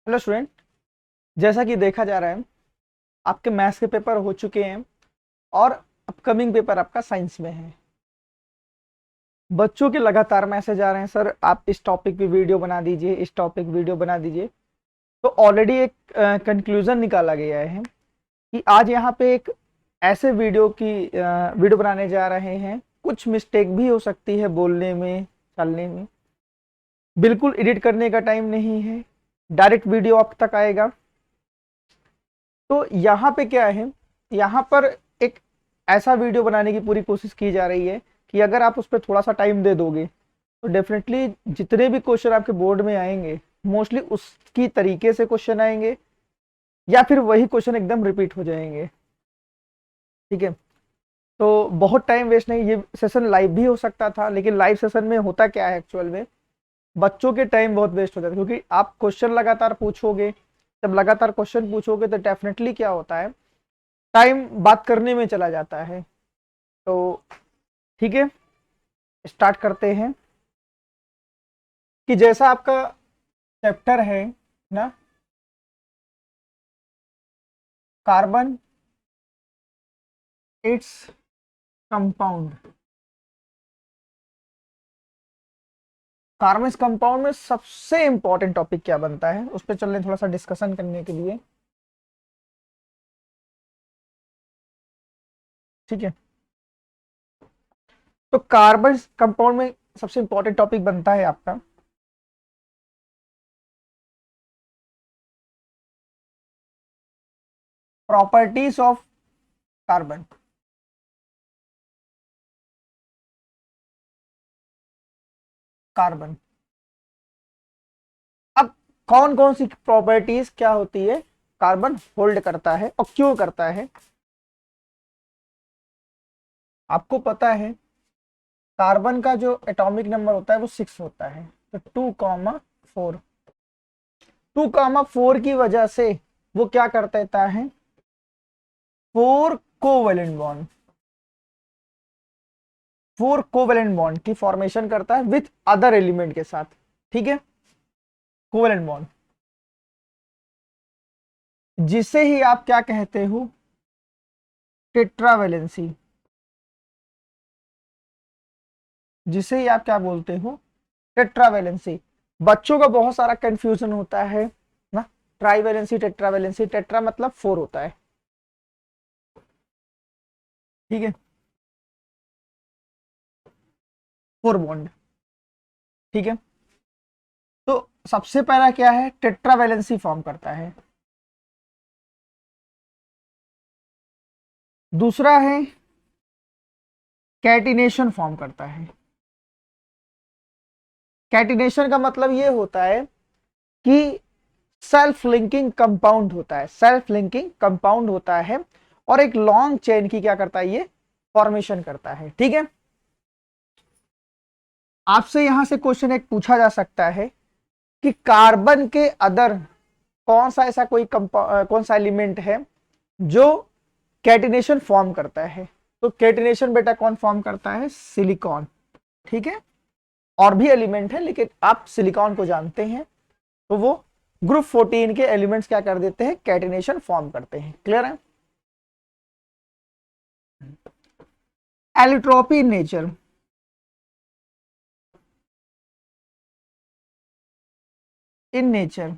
Hello student. जैसा कि देखा जा रहा है, आपके मैथ्स के पेपर हो चुके हैं और अपकमिंग पेपर आपका साइंस में है। बच्चों के लगातार मैसेज आ रहे हैं, सर आप इस टॉपिक पे वीडियो बना दीजिए, इस टॉपिक वीडियो बना दीजिए। तो ऑलरेडी एक कंक्लूजन निकाला गया है कि आज यहाँ पे एक ऐसे वीडियो बनाने जा रहे हैं। कुछ मिस्टेक भी हो सकती है बोलने में, चलने में। बिल्कुल एडिट करने का टाइम नहीं है, डायरेक्ट वीडियो आप तक आएगा। तो यहाँ पे क्या है, यहाँ पर एक ऐसा वीडियो बनाने की पूरी कोशिश की जा रही है कि अगर आप उस पर थोड़ा सा टाइम दे दोगे तो डेफिनेटली जितने भी क्वेश्चन आपके बोर्ड में आएंगे मोस्टली उसकी तरीके से क्वेश्चन आएंगे या फिर वही क्वेश्चन एकदम रिपीट हो जाएंगे। ठीक है, तो बहुत टाइम वेस्ट नहीं। ये सेशन लाइव भी हो सकता था, लेकिन लाइव सेशन में होता क्या है एक्चुअल में, बच्चों के टाइम बहुत वेस्ट हो जाता है, क्योंकि आप क्वेश्चन लगातार पूछोगे। जब लगातार क्वेश्चन पूछोगे तो डेफिनेटली क्या होता है, टाइम बात करने में चला जाता है। तो ठीक है, स्टार्ट करते हैं कि जैसा आपका चैप्टर है ना, कार्बन इट्स कंपाउंड। कार्बन इस कंपाउंड में सबसे इंपॉर्टेंट टॉपिक क्या बनता है, उस पर चलने थोड़ा सा डिस्कशन करने के लिए। ठीक है, तो कार्बन कंपाउंड में सबसे इंपॉर्टेंट टॉपिक बनता है आपका प्रॉपर्टीज ऑफ कार्बन। कार्बन, अब कौन कौन सी प्रॉपर्टीज क्या होती है कार्बन होल्ड करता है और क्यों करता है, आपको पता है। कार्बन का जो एटॉमिक नंबर होता है वो 6 होता है, तो 2,4। 2,4 की वजह से वो क्या कर देता है, 4 कोवेलेंट बॉन्ड, 4 कोवेलेंट बॉन्ड की फॉर्मेशन करता है विथ अदर एलिमेंट के साथ। ठीक है, कोवेलेंट बॉन्ड, जिसे ही आप क्या कहते हो, टेट्रावेलेंसी। जिसे ही आप क्या बोलते हो, टेट्रावेलेंसी। बच्चों का बहुत सारा कंफ्यूजन होता है ना, ट्राईवेलेंसी टेट्रावेलेंसी। टेट्रा मतलब 4 होता है। ठीक है, 4 बॉन्ड। ठीक है, तो सबसे पहला क्या है, टेट्रावेलेंसी फॉर्म करता है। दूसरा है कैटिनेशन फॉर्म करता है। कैटिनेशन का मतलब ये होता है कि सेल्फ लिंकिंग कंपाउंड होता है, सेल्फ लिंकिंग कंपाउंड होता है और एक लॉन्ग चेन की क्या करता है, ये फॉर्मेशन करता है। ठीक है, आपसे यहां से क्वेश्चन एक पूछा जा सकता है कि कार्बन के अदर कौन सा ऐसा कोई कौन सा एलिमेंट है जो कैटिनेशन फॉर्म करता है। तो कैटिनेशन बेटा कौन फॉर्म करता है, सिलिकॉन। ठीक है, और भी एलिमेंट है लेकिन आप सिलिकॉन को जानते हैं। तो वो ग्रुप 14 के एलिमेंट्स क्या कर देते हैं, कैटिनेशन फॉर्म करते हैं। क्लियर है। Allotropy in nature, in nature,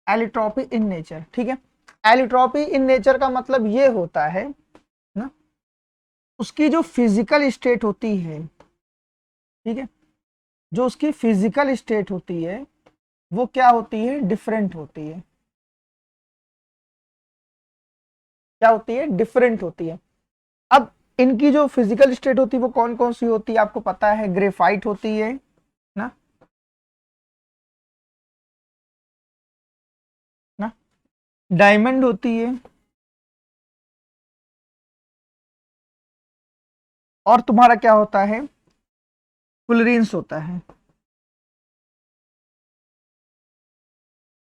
allotropy in nature. ठीक है, एलिट्रोपी इन नेचर का मतलब ये होता है ना, उसकी जो फिजिकल स्टेट होती है, ठीक है, जो उसकी फिजिकल स्टेट होती है वो क्या होती है, डिफरेंट होती है। क्या होती है, डिफरेंट होती है। अब इनकी जो फिजिकल स्टेट होती है वो कौन कौन सी होती है, आपको पता है। ग्रेफाइट होती है ना, ना, डायमंड होती है, और तुम्हारा क्या होता है, फुलरेंस होता है।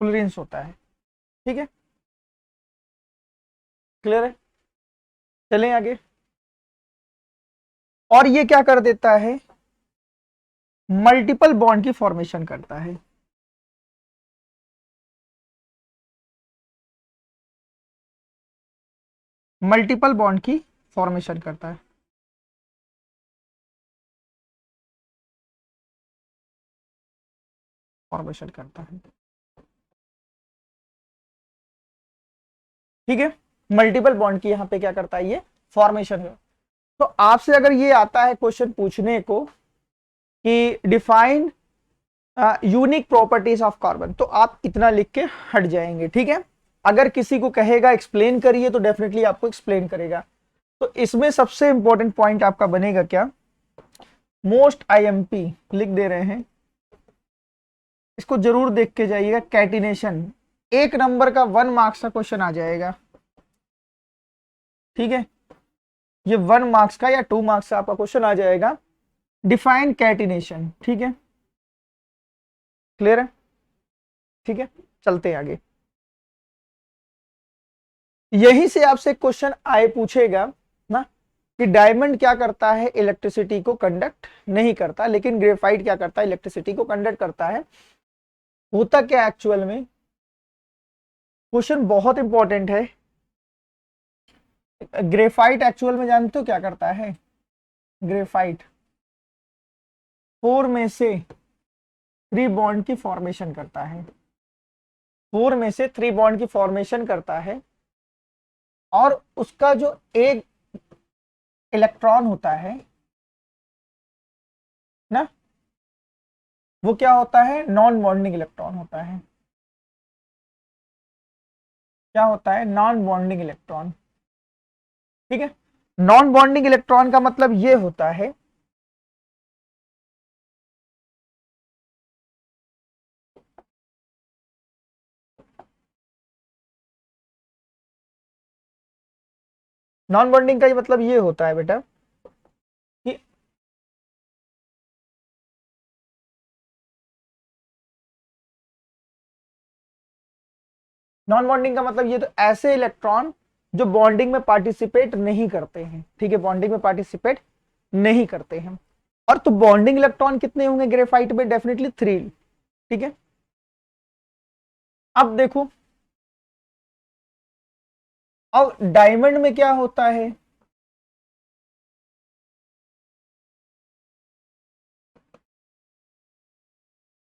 फुलरेंस होता है। ठीक है, क्लियर है। चलें आगे। और ये क्या कर देता है, मल्टीपल बॉन्ड की फॉर्मेशन करता है। मल्टीपल बॉन्ड की फॉर्मेशन करता है। फॉर्मेशन करता है, ठीक है। मल्टीपल बॉन्ड की यहाँ पे क्या करता है, ये फॉर्मेशन है। तो आपसे अगर ये आता है क्वेश्चन पूछने को कि define unique properties of carbon, तो आप इतना लिख के हट जाएंगे, ठीक है। अगर किसी को कहेगा एक्सप्लेन करिए तो डेफिनेटली आपको एक्सप्लेन करेगा। तो इसमें सबसे इंपॉर्टेंट पॉइंट आपका बनेगा क्या, मोस्ट आईएमपी लिख दे रहे हैं, इसको जरूर देख के जाइएगा। कैटिनेशन, 1 नंबर का 1 मार्क्स का क्वेश्चन आ जाएगा, ठीक है। ये 1 मार्क्स का या 2 मार्क्स का आपका क्वेश्चन आ जाएगा। डिफाइन कैटिनेशन, ठीक है, क्लियर है, ठीक है। चलते हैं आगे। यहीं से आपसे क्वेश्चन आए पूछेगा ना कि डायमंड क्या करता है, इलेक्ट्रिसिटी को कंडक्ट नहीं करता, लेकिन ग्रेफाइट क्या करता है, इलेक्ट्रिसिटी को कंडक्ट करता है। होता क्या एक्चुअल में, क्वेश्चन बहुत इंपॉर्टेंट है। ग्रेफाइट एक्चुअल में जानते हो क्या करता है, ग्रेफाइट 4 में से 3 बॉन्ड की फॉर्मेशन करता है, 4 में से 3 बॉन्ड की फॉर्मेशन करता है। और उसका जो एक इलेक्ट्रॉन होता है ना, वो क्या होता है, नॉन बॉन्डिंग इलेक्ट्रॉन होता है। क्या होता है, नॉन बॉन्डिंग इलेक्ट्रॉन, ठीक है। नॉन बॉन्डिंग इलेक्ट्रॉन का मतलब ये होता है नॉन बॉन्डिंग का ही मतलब ये होता है बेटा कि नॉन बॉन्डिंग का मतलब ये तो ऐसे इलेक्ट्रॉन जो बॉन्डिंग में पार्टिसिपेट नहीं करते हैं, ठीक है, बॉन्डिंग में पार्टिसिपेट नहीं करते हैं। और तो बॉन्डिंग इलेक्ट्रॉन कितने होंगे ग्रेफाइट में, डेफिनेटली 3, ठीक है। अब देखो, अब डायमंड में क्या होता है,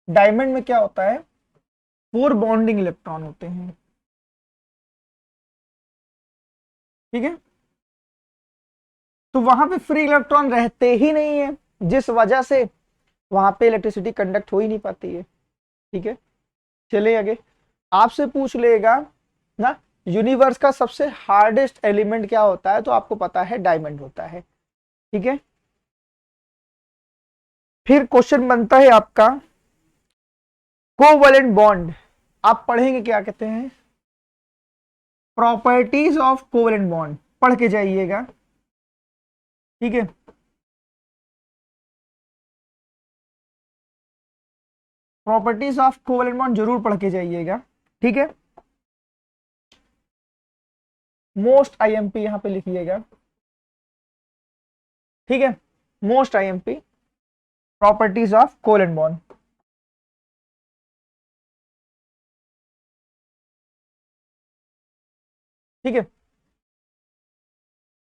डायमंड में क्या होता है, 4 बॉन्डिंग इलेक्ट्रॉन होते हैं, ठीक है। तो वहां पे फ्री इलेक्ट्रॉन रहते ही नहीं है, जिस वजह से वहां पे इलेक्ट्रिसिटी कंडक्ट हो ही नहीं पाती है, ठीक है। चलिए आगे, आपसे पूछ लेगा ना यूनिवर्स का सबसे हार्डेस्ट एलिमेंट क्या होता है, तो आपको पता है डायमंड होता है, ठीक है। फिर क्वेश्चन बनता है आपका कोवैलेंट बॉन्ड। आप पढ़ेंगे क्या कहते हैं, प्रॉपर्टीज ऑफ कोवैलेंट बॉन्ड, पढ़ के जाइएगा, ठीक है। प्रॉपर्टीज ऑफ कोवैलेंट बॉन्ड जरूर पढ़ के जाइएगा, ठीक है। मोस्ट आईएमपी यहां पे लिखिएगा, ठीक है। Most IMP properties of covalent bond, ठीक है।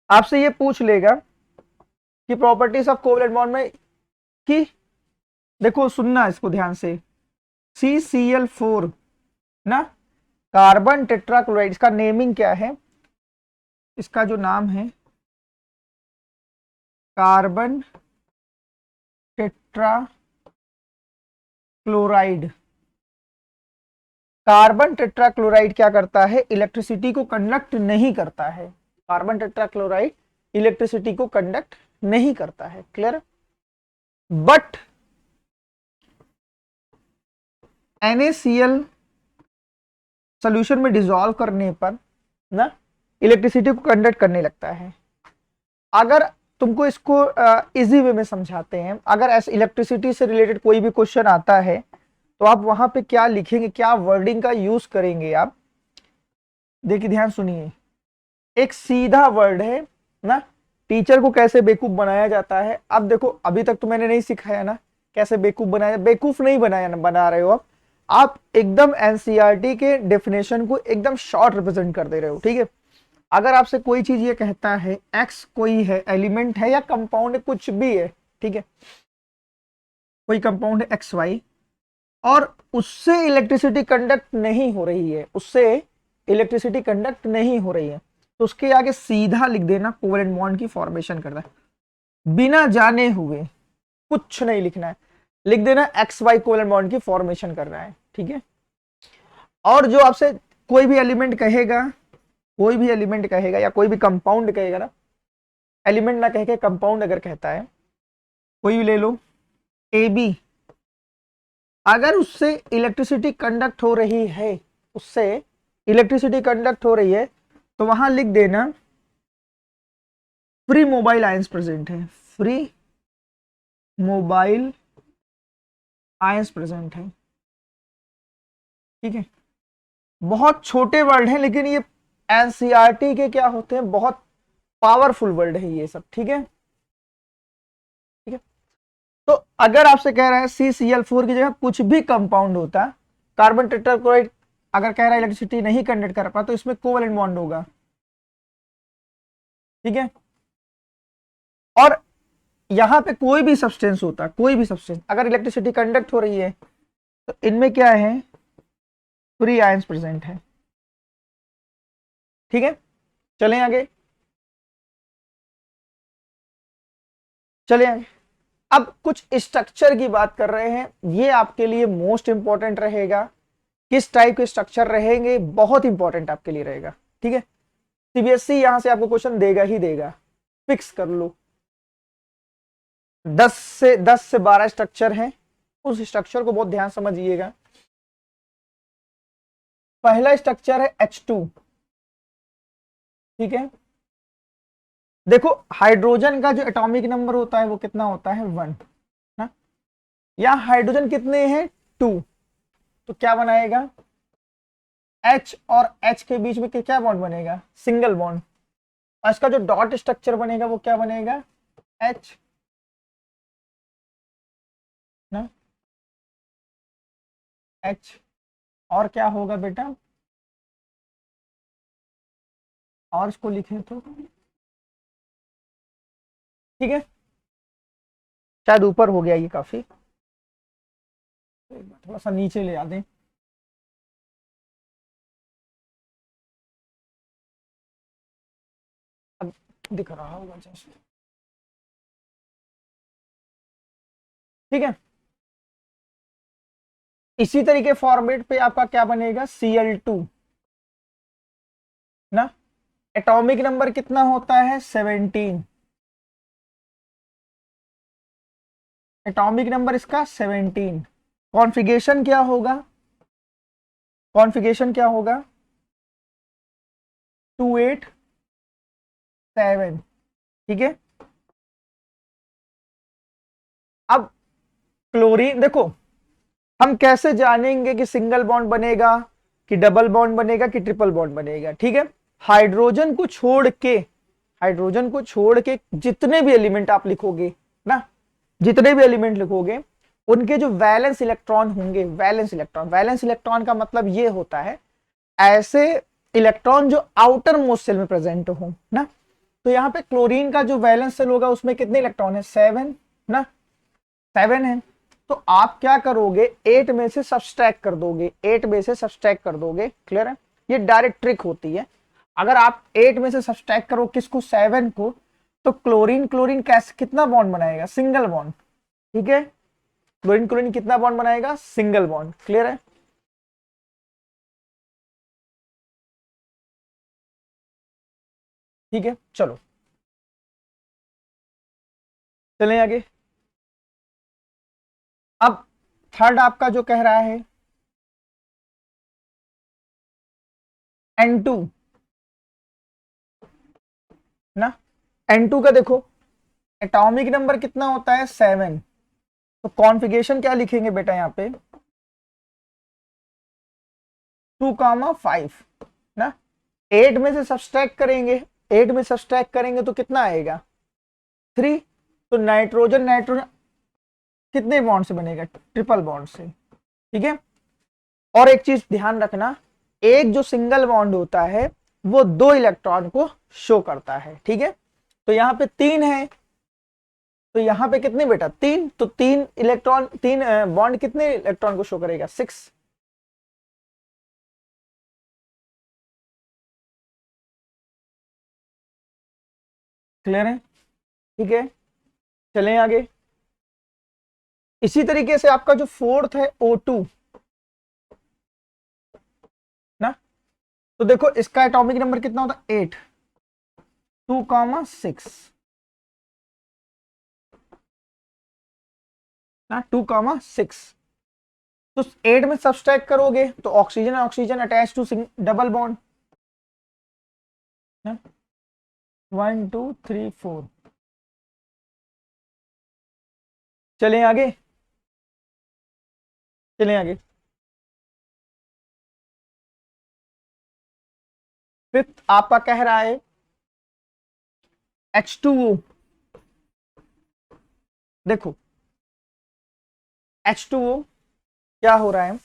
आपसे ये पूछ लेगा कि प्रॉपर्टीज ऑफ कोवैलेंट बॉन्ड में कि देखो सुनना इसको ध्यान से, CCl4 ना, कार्बन टेट्राक्लोराइड, इसका नेमिंग क्या है, इसका जो नाम है कार्बन टेट्राक्लोराइड। कार्बन टेट्राक्लोराइड क्या करता है, इलेक्ट्रिसिटी को कंडक्ट नहीं करता है, कार्बन टेट्राक्लोराइड इलेक्ट्रिसिटी को कंडक्ट नहीं करता है, क्लियर। बट NaCl सोल्यूशन में डिसॉल्व करने पर ना इलेक्ट्रिसिटी को कंडक्ट करने लगता है। अगर तुमको इसको इजी वे में समझाते हैं, अगर ऐसे इलेक्ट्रिसिटी से रिलेटेड कोई भी क्वेश्चन आता है तो आप वहां पे क्या लिखेंगे, क्या वर्डिंग का यूज करेंगे आप, देखिए ध्यान सुनिए। एक सीधा वर्ड है ना, टीचर को कैसे बेवकूफ बनाया जाता है। अब देखो अभी तक तो मैंने नहीं सिखाया ना कैसे बेवकूफ बनाया, बेवकूफ नहीं बनाया बना रहे हो आप एकदम एनसीईआरटी के डेफिनेशन को एकदम शॉर्ट रिप्रेजेंट कर दे रहे हो, ठीक है। अगर आपसे कोई चीज ये कहता है एक्स कोई है, एलिमेंट है या कंपाउंड है, कुछ भी है, ठीक है, कोई कंपाउंड है एक्स वाई, और उससे इलेक्ट्रिसिटी कंडक्ट नहीं हो रही है, उससे इलेक्ट्रिसिटी कंडक्ट नहीं हो रही है, तो उसके आगे सीधा लिख देना कोवेलेंट बॉन्ड की फॉर्मेशन करता है, बिना जाने हुए, कुछ नहीं लिखना है, लिख देना एक्स वाई कोवेलेंट बॉन्ड की फॉर्मेशन कर रहा है, ठीक है। और जो आपसे कोई भी एलिमेंट कहेगा, कोई भी एलिमेंट कहेगा या कोई भी कंपाउंड कहेगा ना, एलिमेंट ना कह के कंपाउंड अगर कहता है, कोई भी ले लो ए बी, अगर उससे इलेक्ट्रिसिटी कंडक्ट हो रही है, उससे इलेक्ट्रिसिटी कंडक्ट हो रही है, तो वहां लिख देना फ्री मोबाइल आयंस प्रेजेंट है, फ्री मोबाइल आयंस प्रेजेंट है, ठीक है। बहुत छोटे वर्ड हैं, लेकिन ये एनसीईआरटी के क्या होते हैं, बहुत पावरफुल वर्ड है ये सब, ठीक है, ठीक है। तो अगर आपसे कह रहा है CCl4 की जगह कुछ भी कंपाउंड होता, कार्बन टेट्राक्लोराइड अगर कह रहा है इलेक्ट्रिसिटी नहीं कंडक्ट कर पा, तो इसमें कोवेलेंट बॉन्ड होगा, ठीक है। और यहां पे कोई भी सब्सटेंस होता, कोई भी सब्सटेंस अगर इलेक्ट्रिसिटी कंडक्ट हो रही है, तो इनमें क्या है, फ्री आयंस प्रेजेंट है, ठीक है। चलें आगे, चलें आगे। अब कुछ स्ट्रक्चर की बात कर रहे हैं, ये आपके लिए मोस्ट इंपॉर्टेंट रहेगा, किस टाइप के स्ट्रक्चर रहेंगे, बहुत इंपॉर्टेंट आपके लिए रहेगा, ठीक है। सीबीएसई यहां से आपको क्वेश्चन देगा ही देगा, फिक्स कर लो। 10 से 12 स्ट्रक्चर हैं, उस स्ट्रक्चर को बहुत ध्यान समझिएगा। पहला स्ट्रक्चर है H2, ठीक है। देखो हाइड्रोजन का जो एटॉमिक नंबर होता है वो कितना होता है, 1 ना, या हाइड्रोजन कितने हैं, 2, तो क्या बनाएगा, H और H के बीच में क्या बॉन्ड बनेगा, सिंगल बॉन्ड, और इसका जो डॉट स्ट्रक्चर बनेगा वो क्या बनेगा, H ना, H, और क्या होगा बेटा, और इसको लिखें तो ठीक है, शायद ऊपर हो गया ये काफी, थोड़ा सा नीचे ले आ दें, अब दिख रहा होगा जैसे, ठीक है। इसी तरीके फॉर्मेट पे आपका क्या बनेगा, Cl2 ना, एटॉमिक नंबर कितना होता है, 17, एटॉमिक नंबर इसका 17, कॉन्फ़िगरेशन क्या होगा, कॉन्फ़िगरेशन क्या होगा, 287, ठीक है। अब क्लोरीन देखो, हम कैसे जानेंगे कि सिंगल बॉन्ड बनेगा कि डबल बॉन्ड बनेगा कि ट्रिपल बॉन्ड बनेगा, ठीक है। हाइड्रोजन को छोड़ के, हाइड्रोजन को छोड़ के जितने भी एलिमेंट आप लिखोगे ना, जितने भी एलिमेंट लिखोगे, उनके जो वैलेंस इलेक्ट्रॉन होंगे, वैलेंस इलेक्ट्रॉन, वैलेंस इलेक्ट्रॉन का मतलब ये होता है ऐसे इलेक्ट्रॉन जो आउटर मोस्ट सेल में प्रेजेंट हो ना। तो यहाँ पे क्लोरीन का जो वैलेंस सेल होगा उसमें कितने इलेक्ट्रॉन है, 7 ना, 7 है। तो आप क्या करोगे, 8 में से सब्सट्रैक्ट कर दोगे, 8 में से सब्सट्रैक्ट कर दोगे, क्लियर है, ये डायरेक्ट ट्रिक होती है। अगर आप 8 में से सब्सट्रैक्ट करो किसको, 7 को, तो क्लोरीन क्लोरीन कैसे कितना बॉन्ड बनाएगा, सिंगल बॉन्ड, ठीक है। क्लोरीन क्लोरीन कितना बॉन्ड बनाएगा, सिंगल बॉन्ड, क्लियर है। ठीक है, चलो चलें आगे। अब थर्ड आपका जो कह रहा है N2 ना, N2 का देखो एटॉमिक नंबर कितना होता है, 7, तो कॉन्फ़िगरेशन क्या लिखेंगे बेटा यहाँ पे, 2,5 ना, 8 में से सब्सट्रैक्ट करेंगे, 8 में सब्सट्रैक्ट करेंगे तो कितना आएगा, 3, तो नाइट्रोजन नाइट्रोजन कितने बॉन्ड से बनेगा, ट्रिपल बॉन्ड से, ठीक है। और एक चीज ध्यान रखना, एक जो सिंगल बॉन्ड होता है वो 2 इलेक्ट्रॉन को शो करता है। ठीक है, तो यहाँ पे 3 है, तो यहाँ पे कितने बेटा 3, तो 3 इलेक्ट्रॉन, 3 बॉन्ड कितने इलेक्ट्रॉन को शो करेगा 6। क्लियर है? ठीक है, चलें आगे। इसी तरीके से आपका जो फोर्थ है O2 ना, तो देखो इसका एटॉमिक नंबर कितना होता है 8, 2,6 ना, 2,6। तो 8 में सब्सट्रैक्ट करोगे तो oxygen oxygen attach to double bond ना, 1 2 3 4। चलें आगे, चलें आगे। फिफ्थ आपका कह रहा है H2O। देखो H2O क्या हो रहा है,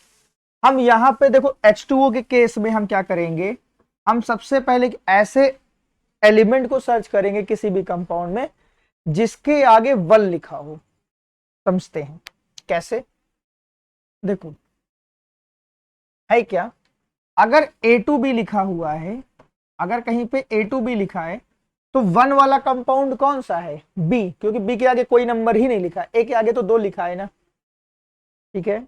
हम यहां पे देखो H2O के केस में हम क्या करेंगे, हम सबसे पहले ऐसे एलिमेंट को सर्च करेंगे किसी भी कंपाउंड में जिसके आगे 1 लिखा हो। समझते हैं कैसे, देखो है क्या, अगर A2B लिखा हुआ है, अगर कहीं पे A2B लिखा है तो 1 वाला कंपाउंड कौन सा है B, क्योंकि B के आगे कोई नंबर ही नहीं लिखा, A के आगे तो 2 लिखा है ना। ठीक है,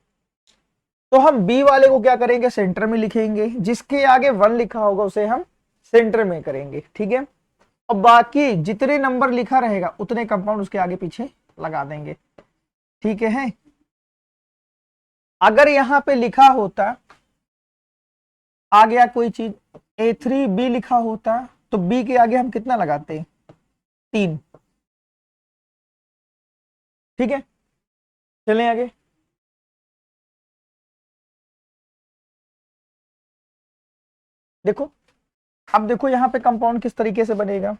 तो हम B वाले को क्या करेंगे सेंटर में लिखेंगे, जिसके आगे 1 लिखा होगा उसे हम सेंटर में करेंगे। ठीक है, और बाकी जितने नंबर लिखा रहेगा उतने कंपाउंड उसके आगे पीछे लगा देंगे। ठीक है, अगर यहां पे लिखा होता आ गया कोई चीज A3B लिखा होता तो B के आगे हम कितना लगाते 3। ठीक है, चलें आगे। देखो अब देखो यहां पे कंपाउंड किस तरीके से बनेगा,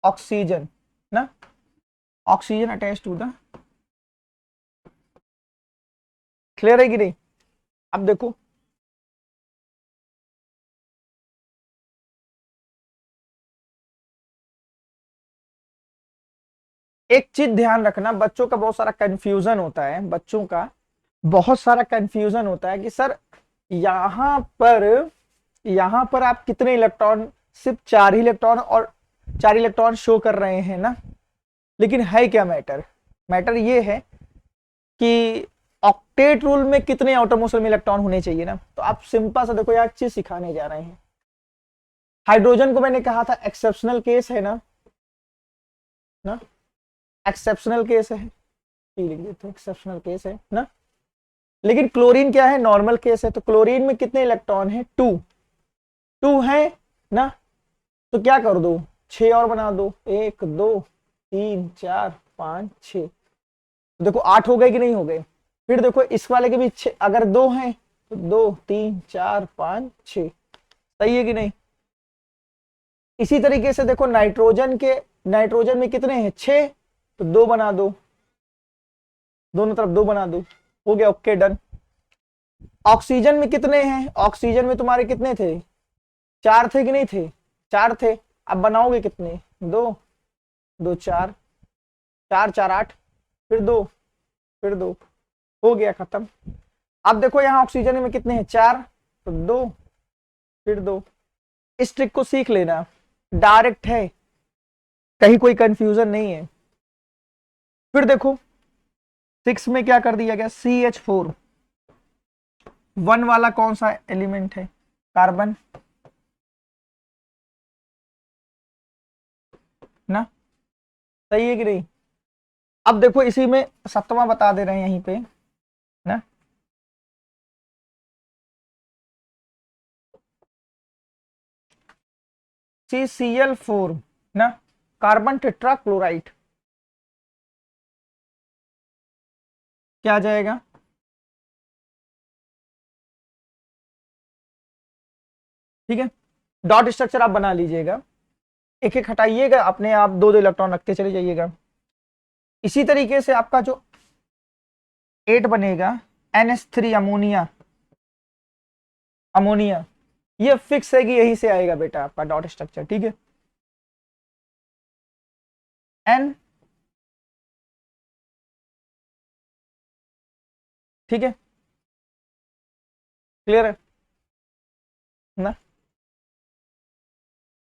ऑक्सीजन ना, oxygen attach to the, clear है कि नहीं? अब देखो एक चीज ध्यान रखना, बच्चों का बहुत सारा कंफ्यूजन होता है, बच्चों का बहुत सारा कंफ्यूजन होता है कि सर यहां पर आप कितने इलेक्ट्रॉन, सिर्फ 4 ही इलेक्ट्रॉन और 4 इलेक्ट्रॉन शो कर रहे हैं ना, लेकिन है क्या मैटर, मैटर ये है कि ऑक्टेट रूल में कितने एटॉमोस्फेयर में इलेक्ट्रॉन होने चाहिए ना। तो आप सिंपल सा देखो यार चीज सिखाने जा रहे हैं, हाइड्रोजन को मैंने कहा था एक्सेप्शनल केस है ना, एक्सेप्शनल केस है, लिख देते हैं एक्सेप्शनल केस है ना। लेकिन क्लोरीन क्या है नॉर्मल केस है, तो क्लोरीन में कितने इलेक्ट्रॉन है 2, 2 है ना, तो क्या कर दो 6 और बना दो, 1 2 3 4 5 6, देखो 8 हो गए कि नहीं हो गए। फिर देखो इस वाले के भी 6, अगर 2 हैं तो 2 3 4 5 6, सही है कि नहीं। इसी तरीके से देखो नाइट्रोजन में कितने हैं 6, तो 2 बना दो, दोनों तरफ 2 बना दो, हो गया ओके डन। ऑक्सीजन में कितने हैं, ऑक्सीजन में तुम्हारे कितने थे 4 थे कि नहीं थे, 4 थे, अब बनाओगे कितने 2 2 4 4 4 8, फिर 2 फिर 2, हो गया खत्म। अब देखो यहाँ ऑक्सीजन में कितने हैं 4, तो 2 फिर 2। इस ट्रिक को सीख लेना, डायरेक्ट है, कहीं कोई कंफ्यूजन नहीं है। फिर देखो 6 में क्या कर दिया गया CH4, 1 वाला कौन सा एलिमेंट है कार्बन ना, सही है कि नहीं। अब देखो इसी में 7वां बता दे रहे हैं यहीं पे ना, CCl4 ना, कार्बन टेट्राक्लोराइड, क्या आ जाएगा, ठीक है। डॉट स्ट्रक्चर आप बना लीजिएगा, एक एक हटाइएगा, अपने आप 2 2 इलेक्ट्रॉन रखते चले जाइएगा। इसी तरीके से आपका जो 8 बनेगा NH3 अमोनिया, अमोनिया ये फिक्स है कि यहीं से आएगा बेटा आपका डॉट स्ट्रक्चर, ठीक है। एन, ठीक है, क्लियर है ना।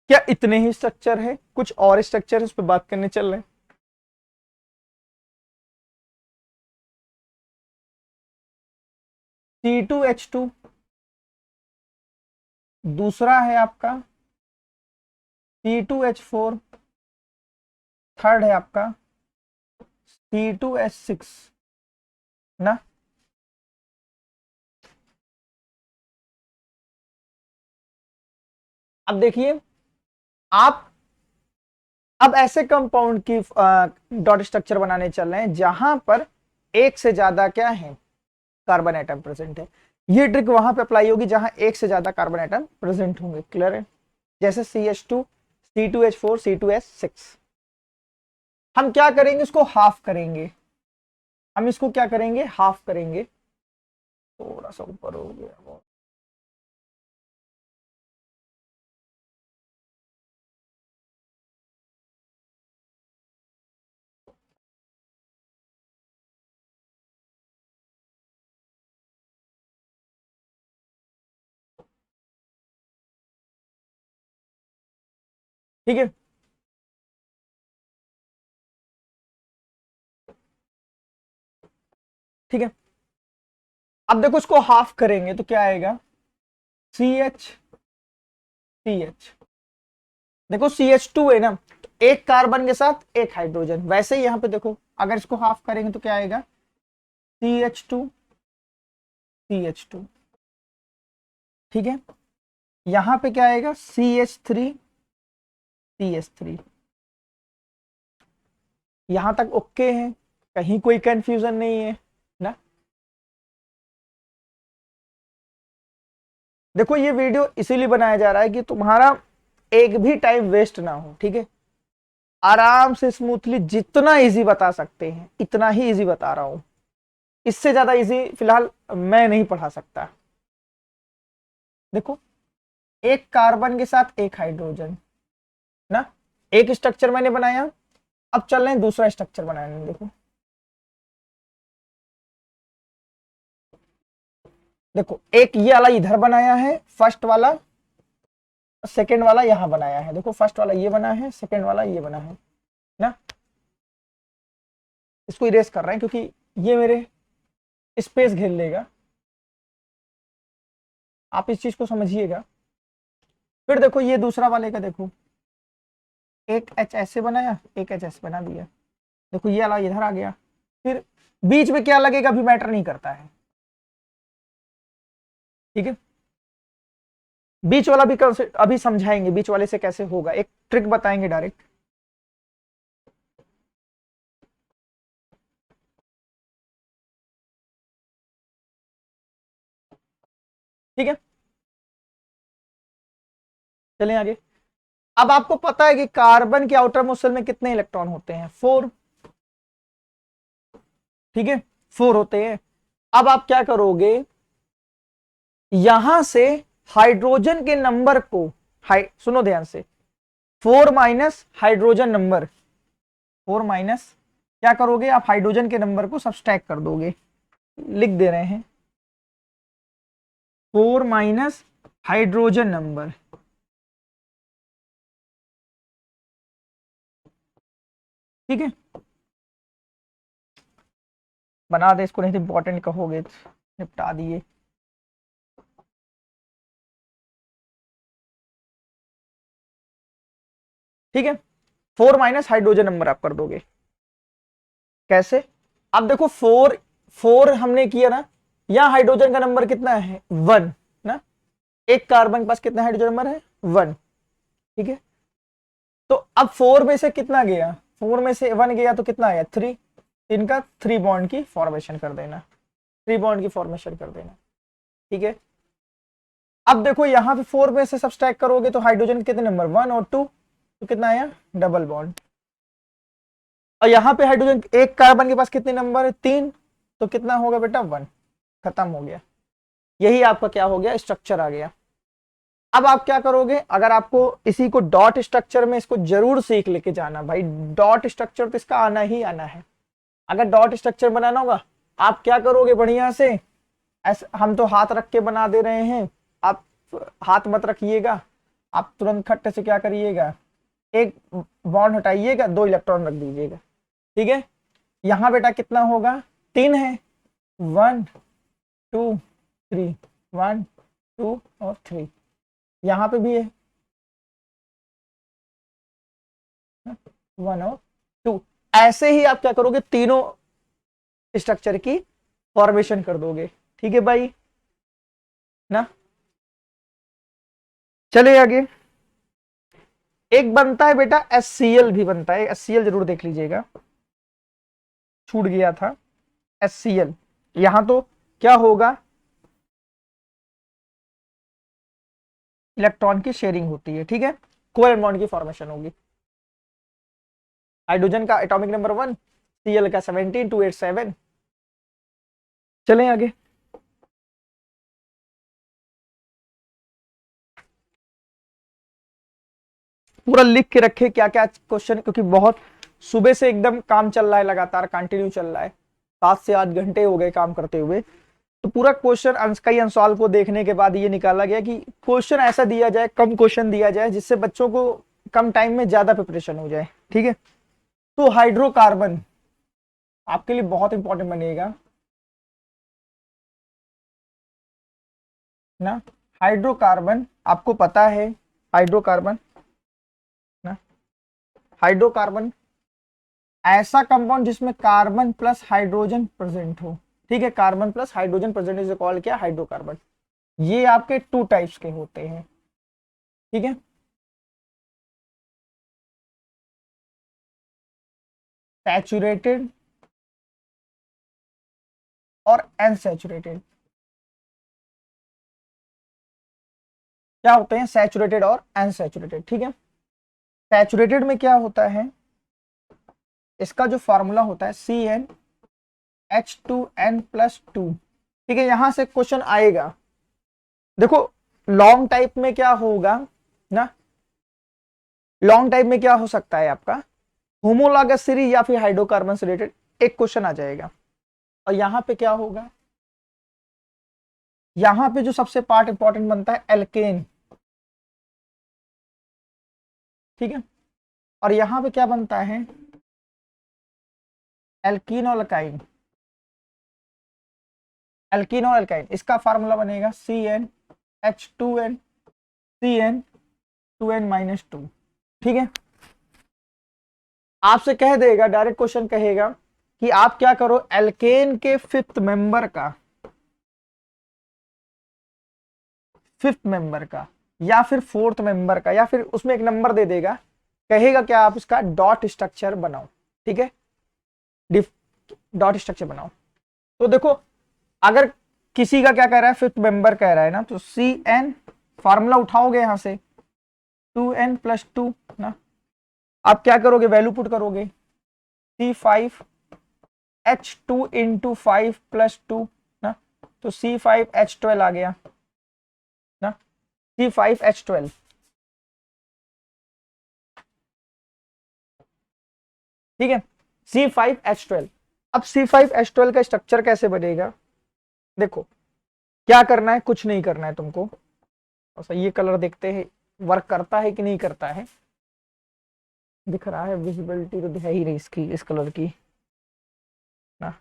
क्या इतने ही स्ट्रक्चर है, कुछ और स्ट्रक्चर उस पर बात करने चल रहे हैं। C2H2, दूसरा है आपका C2H4, थर्ड है आपका C2H6 ना। अब देखिए, आप अब ऐसे कंपाउंड की डॉट स्ट्रक्चर बनाने चल रहे हैं जहां पर एक से ज्यादा क्या है, कार्बन एटम प्रेजेंट है। ये ट्रिक वहां पे अप्लाई होगी जहां एक से ज्यादा कार्बन एटम प्रेजेंट होंगे, क्लियर है। जैसे CH2, C2H4, C2H6। हम क्या करेंगे, इसको हाफ करेंगे। हम इसको क्या करेंगे, हाफ करेंगे। थोड़ा सा ऊपर हो गया, ठीक है। ठीक है, अब देखो इसको हाफ करेंगे तो क्या आएगा, CH, देखो CH2 है ना, तो एक कार्बन के साथ एक हाइड्रोजन। वैसे ही यहाँ पे देखो, अगर इसको हाफ करेंगे तो क्या आएगा, CH2, ठीक है। यहाँ पे क्या आएगा, CH3, यहां तक ओके है, कहीं कोई कंफ्यूजन नहीं है ना। देखो ये वीडियो इसीलिए बनाया जा रहा है कि तुम्हारा एक भी टाइम वेस्ट ना हो, ठीक है। आराम से स्मूथली जितना इजी बता सकते हैं इतना ही इजी बता रहा हूं। इससे ज्यादा इजी फिलहाल मैं नहीं पढ़ा सकता। देखो, एक कार्बन के साथ एक हाइड्रोजन ना, एक स्ट्रक्चर मैंने बनाया। अब चल रहे हैं दूसरा स्ट्रक्चर बनाने। देखो देखो, एक ये वाला इधर बनाया है, फर्स्ट वाला, सेकंड वाला यहां बनाया है। देखो फर्स्ट वाला ये बना है, सेकंड वाला ये बना है ना। इसको इरेज कर रहे हैं क्योंकि ये मेरे स्पेस घेर लेगा। आप इस चीज को समझिएगा। फिर देखो ये दूसरा वाले का, देखो एक एच ऐसे बनाया, एक एच ऐसे बना दिया। देखो ये वाला इधर आ गया। फिर बीच में क्या लगेगा अभी मैटर नहीं करता है, ठीक है। बीच वाला भी अभी समझाएंगे, बीच वाले से कैसे होगा, एक ट्रिक बताएंगे डायरेक्ट। ठीक है, चलें आगे। अब आपको पता है कि कार्बन के आउटर मोस्ट शेल में कितने इलेक्ट्रॉन होते हैं, 4, ठीक है, 4 होते हैं। अब आप क्या करोगे, यहां से हाइड्रोजन के नंबर को, सुनो ध्यान से, 4 माइनस हाइड्रोजन नंबर, 4 माइनस क्या करोगे आप, हाइड्रोजन के नंबर को सब्सट्रैक्ट कर दोगे। लिख दे रहे हैं 4 माइनस हाइड्रोजन नंबर, ठीक है। बना दे इसको, नहीं तो इंपॉर्टेंट कहोगे, निपटा दिए। ठीक है, 4 माइनस हाइड्रोजन नंबर आप कर दोगे। कैसे, अब देखो 4 हमने किया ना, यहां हाइड्रोजन का नंबर कितना है, 1 ना। एक कार्बन के पास कितना हाइड्रोजन नंबर है, 1, ठीक है। तो अब 4 में से कितना गया, 4 में से 1 गया तो कितना आया, 3। इनका 3 बॉन्ड की फॉर्मेशन कर देना, 3 बॉन्ड की फॉर्मेशन कर देना, ठीक है। अब देखो यहां पे 4 में से सब्सट्रैक्ट करोगे तो हाइड्रोजन के कितने नंबर, 1 और 2, तो कितना आया, डबल बॉन्ड। और यहां पे हाइड्रोजन एक कार्बन के पास कितने नंबर है, 3, तो कितना होगा बेटा, 1। खत्म हो गया। यही आपका क्या हो गया, स्ट्रक्चर आ गया। अब आप क्या करोगे, अगर आपको इसी को डॉट स्ट्रक्चर में इसको जरूर सीख लेके जाना भाई, डॉट स्ट्रक्चर तो इसका आना ही आना है। अगर डॉट स्ट्रक्चर बनाना होगा, आप क्या करोगे बढ़िया से, ऐसे हम तो हाथ रख के बना दे रहे हैं, आप हाथ मत रखिएगा, आप तुरंत खट्टे से क्या करिएगा, एक बॉन्ड हटाइएगा, 2 इलेक्ट्रॉन रख दीजिएगा। ठीक है, यहां बेटा कितना होगा, 3 है, 1 2 3, 1 2 और 3, यहां पे भी है 1 और 2। ऐसे ही आप क्या करोगे, तीनों स्ट्रक्चर की फॉर्मेशन कर दोगे। ठीक है भाई ना, चले आगे। एक बनता है बेटा HCl भी बनता है, HCl जरूर देख लीजिएगा, छूट गया था HCl। यहां तो क्या होगा, इलेक्ट्रॉन की शेयरिंग होती है। ठीक है, कोवैलेंट बॉन्ड की फॉर्मेशन होगी। हाइड्रोजन का एटॉमिक नंबर 1, Cl का 17287। चलें आगे। पूरा लिख के रखे क्या क्या क्वेश्चन, क्योंकि बहुत सुबह से एकदम काम चल रहा है, लगातार कंटिन्यू चल रहा है, 7 से 8 घंटे हो गए काम करते हुए। तो पूरा क्वेश्चन कई अंशवाल को देखने के बाद ये निकाला गया कि क्वेश्चन ऐसा दिया जाए, कम क्वेश्चन दिया जाए, जिससे बच्चों को कम टाइम में ज्यादा प्रिपरेशन हो जाए। ठीक है, तो हाइड्रोकार्बन आपके लिए बहुत इंपॉर्टेंट बनेगा ना। हाइड्रोकार्बन आपको पता है, हाइड्रोकार्बन ना, हाइड्रोकार्बन ऐसा कंपाउंड जिसमें कार्बन प्लस हाइड्रोजन प्रेजेंट हो। ठीक है, carbon plus hydrogen present is call क्या, हाइड्रोकार्बन। ये आपके 2 टाइप्स के होते हैं। ठीक है, सैचुरेटेड और अनसैचुरेटेड। क्या होते हैं, सैचुरेटेड और अनसैचुरेटेड। ठीक है, सैचुरेटेड में क्या होता है, इसका जो फॉर्मूला होता है CnH2n+2। ठीक है, यहां से क्वेश्चन आएगा। देखो लॉन्ग टाइप में क्या होगा ना, लॉन्ग टाइप में क्या हो सकता है आपका, होमोलॉगस सीरीज या फिर हाइड्रोकार्बन से रिलेटेड एक क्वेश्चन आ जाएगा। और यहां पे क्या होगा, यहां पे जो सबसे पार्ट इंपॉर्टेंट बनता है एल्केन। ठीक है, और यहां पे क्या बनता है, एल्कीन और अल्काइन। एल्कीन और अल्काइन, इसका फार्मूला बनेगा CnH2n Cn2n-2। ठीक है, आपसे कह देगा, डायरेक्ट क्वेश्चन कहेगा कि आप क्या करो, एल्केन के फिफ्थ मेंबर का या फिर फोर्थ मेंबर का, या फिर उसमें एक नंबर दे देगा, कहेगा क्या, आप इसका डॉट स्ट्रक्चर बनाओ। ठीक है, डॉट स्ट्रक्चर बनाओ। तो देखो अगर किसी का क्या कह रहा है, फिफ्थ मेंबर कह रहा है ना, तो Cn फार्मूला उठाओगे यहां से 2n+2 ना, आप क्या करोगे, वैल्यू पुट करोगे, C5H2 इंटू 5+2 ना, तो C5H12 आ गया ना, C5H12। ठीक है, C5H12। अब C5H12 का स्ट्रक्चर कैसे बनेगा, देखो क्या करना है, कुछ नहीं करना है तुमको, और ये कलर देखते हैं वर्क करता है कि नहीं करता है। दिख रहा है, विजिबिलिटी तो है ही नहीं इसकी, इस कलर की ना।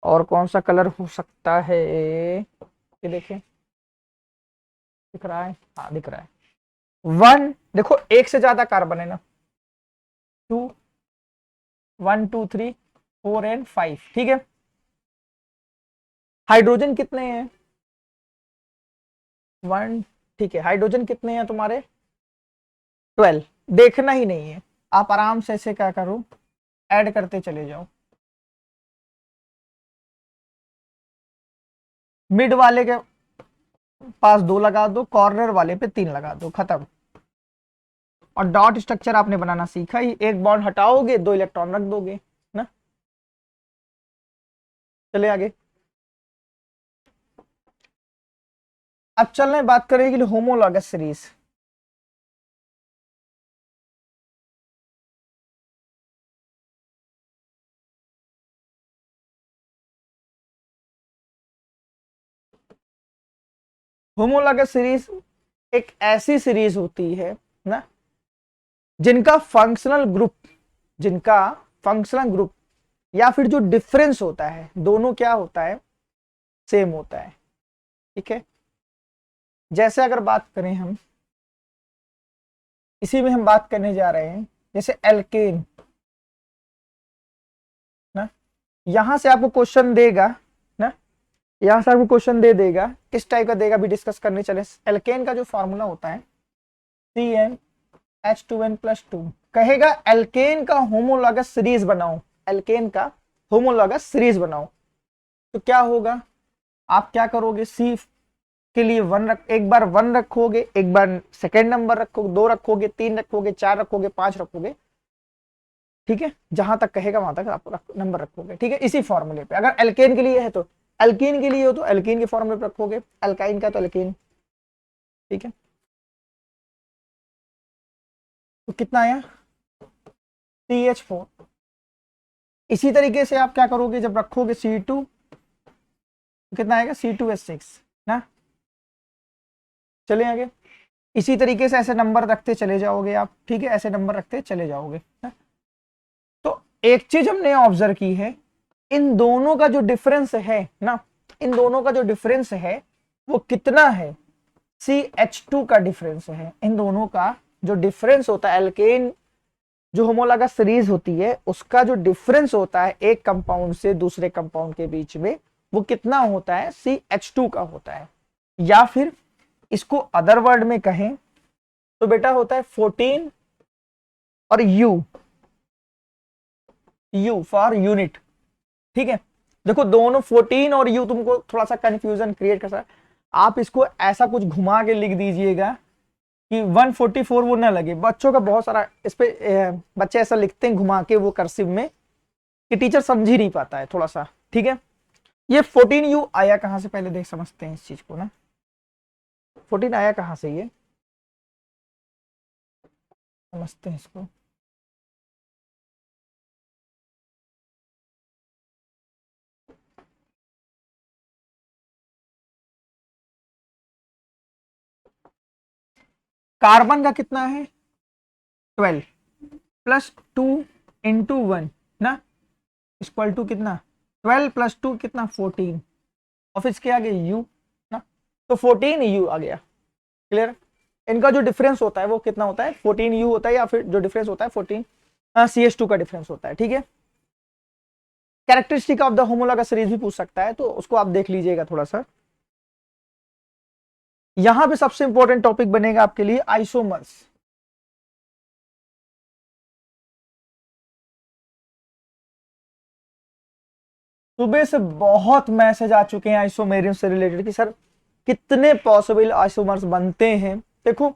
और कौन सा कलर हो सकता है, ये देखें, दिख रहा है, हाँ दिख रहा है। 1, देखो एक से ज्यादा कार्बन है ना, 2 1 2 3 4 एंड 5। ठीक है, हाइड्रोजन कितने हैं, 1। ठीक है, हाइड्रोजन कितने हैं तुम्हारे, 12। देखना ही नहीं है, आप आराम से ऐसे क्या करो, ऐड करते चले जाओ। मिड वाले के पास 2 लगा दो, कॉर्नर वाले पे 3 लगा दो, खत्म। और डॉट स्ट्रक्चर आपने बनाना सीखा ही, एक बॉन्ड हटाओगे, 2 इलेक्ट्रॉन रख दोगे ना। चले आगे। अब चल रहे बात करेंगे होमोलॉगस सीरीज। होमोलॉगस सीरीज एक ऐसी सीरीज होती है ना जिनका फंक्शनल ग्रुप या फिर जो डिफरेंस होता है दोनों क्या होता है, सेम होता है। ठीक है, जैसे अगर बात करें हम, इसी में हम बात करने जा रहे हैं जैसे एल्केन ना, यहां से आपको क्वेश्चन देगा ना, यहां से आपको क्वेश्चन दे देगा, किस टाइप का देगा भी डिस्कस करने चले। एल्केन का जो फॉर्मूला होता है CnH2n+2, कहेगा एल्केन का होमोलॉगस सीरीज बनाओ, एल्केन का होमोलॉगस सीरीज बनाओ। तो क्या होगा, आप क्या करोगे, सी के लिए एक बार वन रखोगे, एक बार सेकेंड नंबर रखोगे, दो रखोगे, तीन रखोगे, चार रखोगे, पांच रखोगे। ठीक है, जहां तक कहेगा वहां तक आप नंबर रखोगे। ठीक है, इसी फॉर्मूले पे। अगर एल्केन के लिए है तो एल्कीन के लिए हो तो एल्कीन के फॉर्मूले पे रखोगे, अल्काइन का तो एल्कीन। ठीक है, तो कितना आया CH4। इसी तरीके से आप क्या करोगे, जब रखोगे C2 तो कितना आएगा C2H6 ना। चले आगे, इसी तरीके से ऐसे नंबर रखते चले जाओगे आप। ठीक है, ऐसे नंबर रखते चले जाओगे ना? तो एक चीज हमने ऑब्जर्व की है, इन दोनों का जो डिफरेंस है ना, इन दोनों का जो डिफरेंस है वो कितना है, CH2 का डिफरेंस है। इन दोनों का जो डिफरेंस होता है, एल्केन जो होमोलॉगस सीरीज होती है उसका जो डिफरेंस होता है एक कंपाउंड से दूसरे कंपाउंड के बीच में, वो कितना होता है, CH2 का होता है। या फिर इसको अदर वर्ड में कहें तो बेटा होता है 14 और U फॉर यूनिट। ठीक है, देखो दोनों 14 और U तुमको थोड़ा सा कंफ्यूजन क्रिएट कर सकता है। आप इसको ऐसा कुछ घुमा के लिख दीजिएगा कि 144 वो ना लगे। बच्चों का बहुत सारा इस पे बच्चे ऐसा लिखते हैं घुमा के वो कर्सिव में कि टीचर समझ ही नहीं पाता है थोड़ा सा। ठीक है, ये 14U आया कहां से, पहले देख समझते हैं इस चीज को ना। 14 आया कहां से, ये समझते हैं इसको। कार्बन का कितना है 12 +2 × 1 ना, इक्वल टू कितना 12 + 2 कितना 14, और फिर इसके आगे U ना, तो 14U आ गया। क्लियर, इनका जो डिफरेंस होता है वो कितना होता है 14U होता है, या फिर जो डिफरेंस होता है 14 CH2 का डिफरेंस होता है। ठीक है, characteristic of the homologous series भी पूछ सकता है, तो उसको आप देख लीजिएगा थोड़ा सा। यहां पे सबसे इंपॉर्टेंट टॉपिक बनेगा आपके लिए आइसोमर्स। सुबह से बहुत मैसेज आ चुके हैं आइसोमेरियम से रिलेटेड कि सर कितने पॉसिबल आइसोमर्स बनते हैं। देखो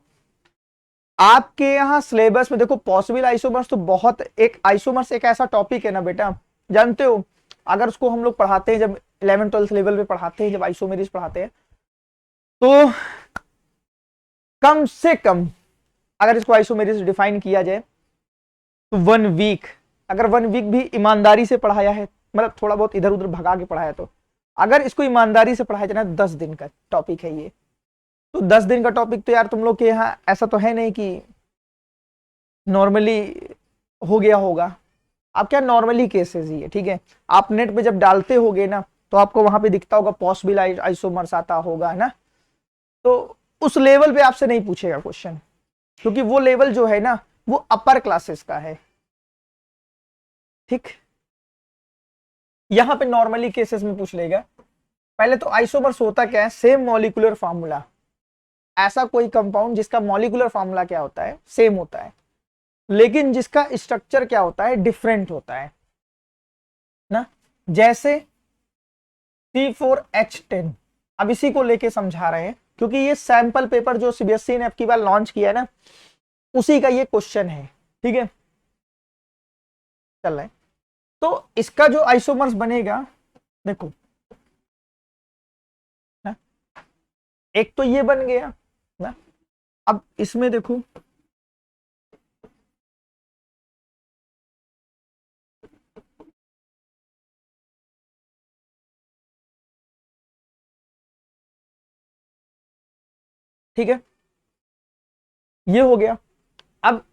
आपके यहाँ सिलेबस में देखो पॉसिबल आइसोमर्स तो बहुत, एक आइसोमर्स एक ऐसा टॉपिक है ना बेटा, जानते हो अगर उसको हम लोग पढ़ाते हैं जब 11th-12th लेवल पे पढ़ाते हैं, जब आइसोमेरिस पढ़ाते हैं, तो कम से कम अगर इसको आइसोमेरिस डिफाइन किया जाए तो 1 वीक, अगर 1 वीक भी ईमानदारी से पढ़ाया है, मतलब थोड़ा बहुत इधर उधर भगा के पढ़ाया, तो अगर इसको ईमानदारी से पढ़ाया जाए ना 10 दिन का टॉपिक है ये। तो 10 दिन का टॉपिक तो यार तुम लोग के यहाँ ऐसा तो है नहीं कि नॉर्मली हो गया होगा। आप क्या नॉर्मली केसेस ही है। ठीक है, आप नेट पे जब डालते होगे ना तो आपको वहां पे दिखता होगा पॉसिबल आइसोमर्स आता होगा ना, तो उस लेवल पे आपसे नहीं पूछेगा क्वेश्चन, क्योंकि वो लेवल जो है ना वो अपर क्लासेस का है। ठीक, यहां पे नॉर्मली केसेस में पूछ लेगा। पहले तो आइसोमर्स होता क्या है, सेम मॉलिक्यूलर फार्मूला, ऐसा कोई कंपाउंड जिसका मॉलिक्यूलर फार्मूला क्या होता है, सेम होता है, लेकिन जिसका स्ट्रक्चर क्या होता है, डिफरेंट होता है ना। जैसे C4H10, अब इसी को लेके समझा रहे हैं क्योंकि ये सैंपल पेपर जो CBSE ने अब की बार लॉन्च किया है ना, उसी का ये क्वेश्चन है। ठीक है, चल रहा है, तो इसका जो आइसोमर्स बनेगा देखो ना, एक तो ये बन गया ना। अब इसमें देखो, ठीक है, ये हो गया। अब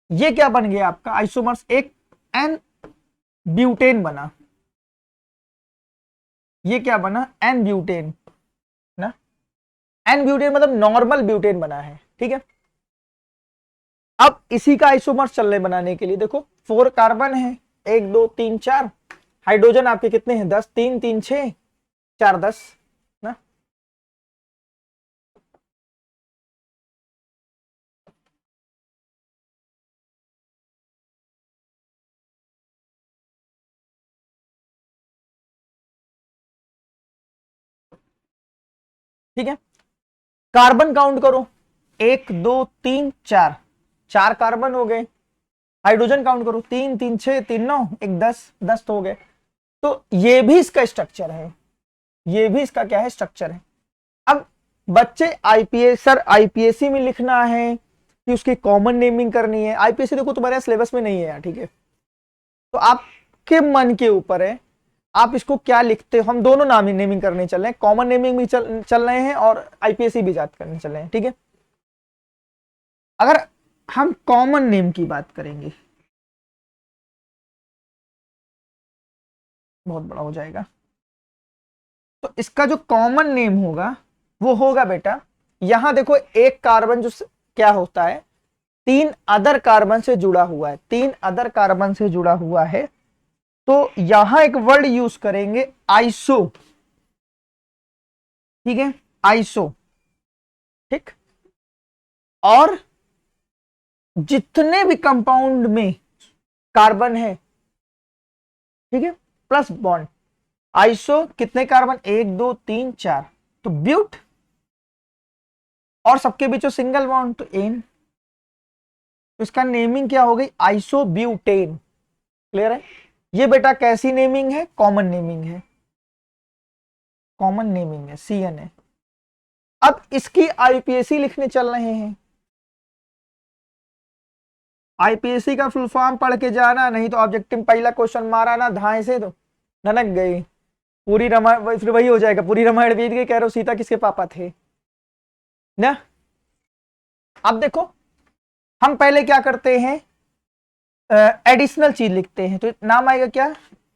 ये क्या बन गया आपका आइसोमर्स, एक एन ब्यूटेन बना। ये क्या बना, एन ब्यूटेन ना। एन ब्यूटेन मतलब नॉर्मल ब्यूटेन बना है, ठीक है। अब इसी का आइसोमर्स चलने बनाने के लिए देखो, 4 कार्बन है, 1 2 3 4, हाइड्रोजन आपके कितने हैं 10, 3 3 6 4 10 ना। ठीक है, कार्बन काउंट करो, 1 2 3 4, 4 कार्बन हो गए। हाइड्रोजन काउंट करो, 3 3 6 3 9 1 10, 10 तो हो गए। तो ये भी इसका स्ट्रक्चर है, ये भी इसका क्या है, स्ट्रक्चर है। अब बच्चे आईपीएस सर आईपीएससी में लिखना है कि उसकी कॉमन नेमिंग करनी है। आईपीएससी देखो तुम्हारे सिलेबस में नहीं है यार, ठीक है, तो आपके मन के ऊपर है आप इसको क्या लिखते हो। हम दोनों नाम नेमिंग करने चल रहे हैं, कॉमन नेमिंग भी चल रहे हैं और आईपीएससी भी याद करने चल रहे हैं, ठीक है। अगर हम कॉमन नेम की बात करेंगे, बहुत बड़ा हो जाएगा, तो इसका जो कॉमन नेम होगा वो होगा बेटा, यहां देखो एक कार्बन जो क्या होता है, 3 अदर कार्बन से जुड़ा हुआ है, 3 अदर कार्बन से जुड़ा हुआ है, तो यहां एक वर्ड यूज करेंगे आइसो, ठीक है, आइसो, ठीक। और जितने भी कंपाउंड में कार्बन है, ठीक है, प्लस बॉन्ड, आइसो कितने कार्बन 1 2 3 4, तो ब्यूट, और सबके बीच सिंगल बॉन्ड तो एन, तो इसका नेमिंग क्या हो गई, आइसोब्यूटेन। क्लियर है। ये बेटा कैसी नेमिंग है, कॉमन नेमिंग है, कॉमन नेमिंग है, सीएन है। अब इसकी आईपीएससी लिखने चल रहे हैं, आईपीएससी का फुल फॉर्म पढ़ के जाना, नहीं तो ऑब्जेक्टिव पहला क्वेश्चन मारा ना धाए से तो ननक गई पूरी रामायण, फिर वही हो जाएगा, पूरी रामायण बीत गई, कह रहे हो सीता किसके पापा थे ना। अब देखो हम पहले क्या करते हैं, एडिशनल चीज लिखते हैं, तो नाम आएगा क्या,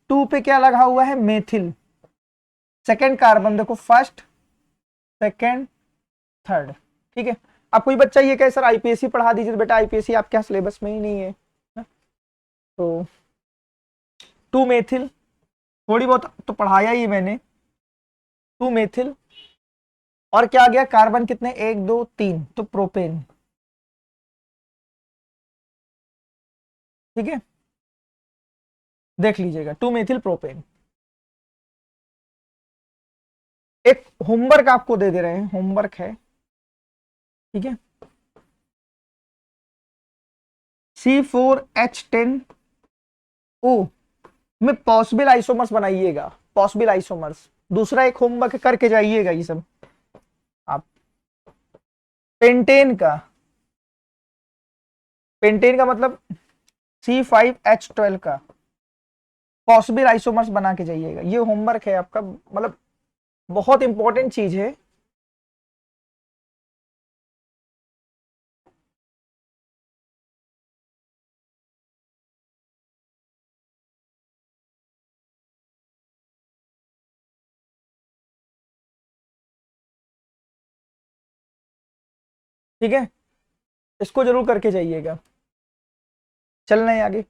2 पे क्या लगा हुआ है, मेथिल, सेकेंड कार्बन देखो फर्स्ट सेकेंड थर्ड, ठीक है। अब कोई बच्चा ये कहे सर आईपीएससी पढ़ा दीजिए, तो बेटा आईपीएससी आपके यहाँ सिलेबस में ही नहीं है ना? तो 2 मेथिल, थोड़ी बहुत तो पढ़ाया ही मैंने, 2 मेथिल, और क्या आ गया कार्बन कितने 1 2 3, तो प्रोपेन, ठीक है, देख लीजिएगा 2 मेथिल प्रोपेन। एक होमवर्क आपको दे दे रहे हैं, होमवर्क है, ठीक है, C4H10O में पॉसिबल आइसोमर्स बनाइएगा, पॉसिबल आइसोमर्स। दूसरा एक होमवर्क करके जाइएगा ये सब आप, पेंटेन का, पेंटेन का मतलब C5H12 का पॉसिबल आइसोमर्स बना के जाइएगा, ये होमवर्क है आपका, मतलब बहुत इंपॉर्टेंट चीज है। ठीक है, इसको जरूर करके जाइएगा। चल रहे हैं आगे,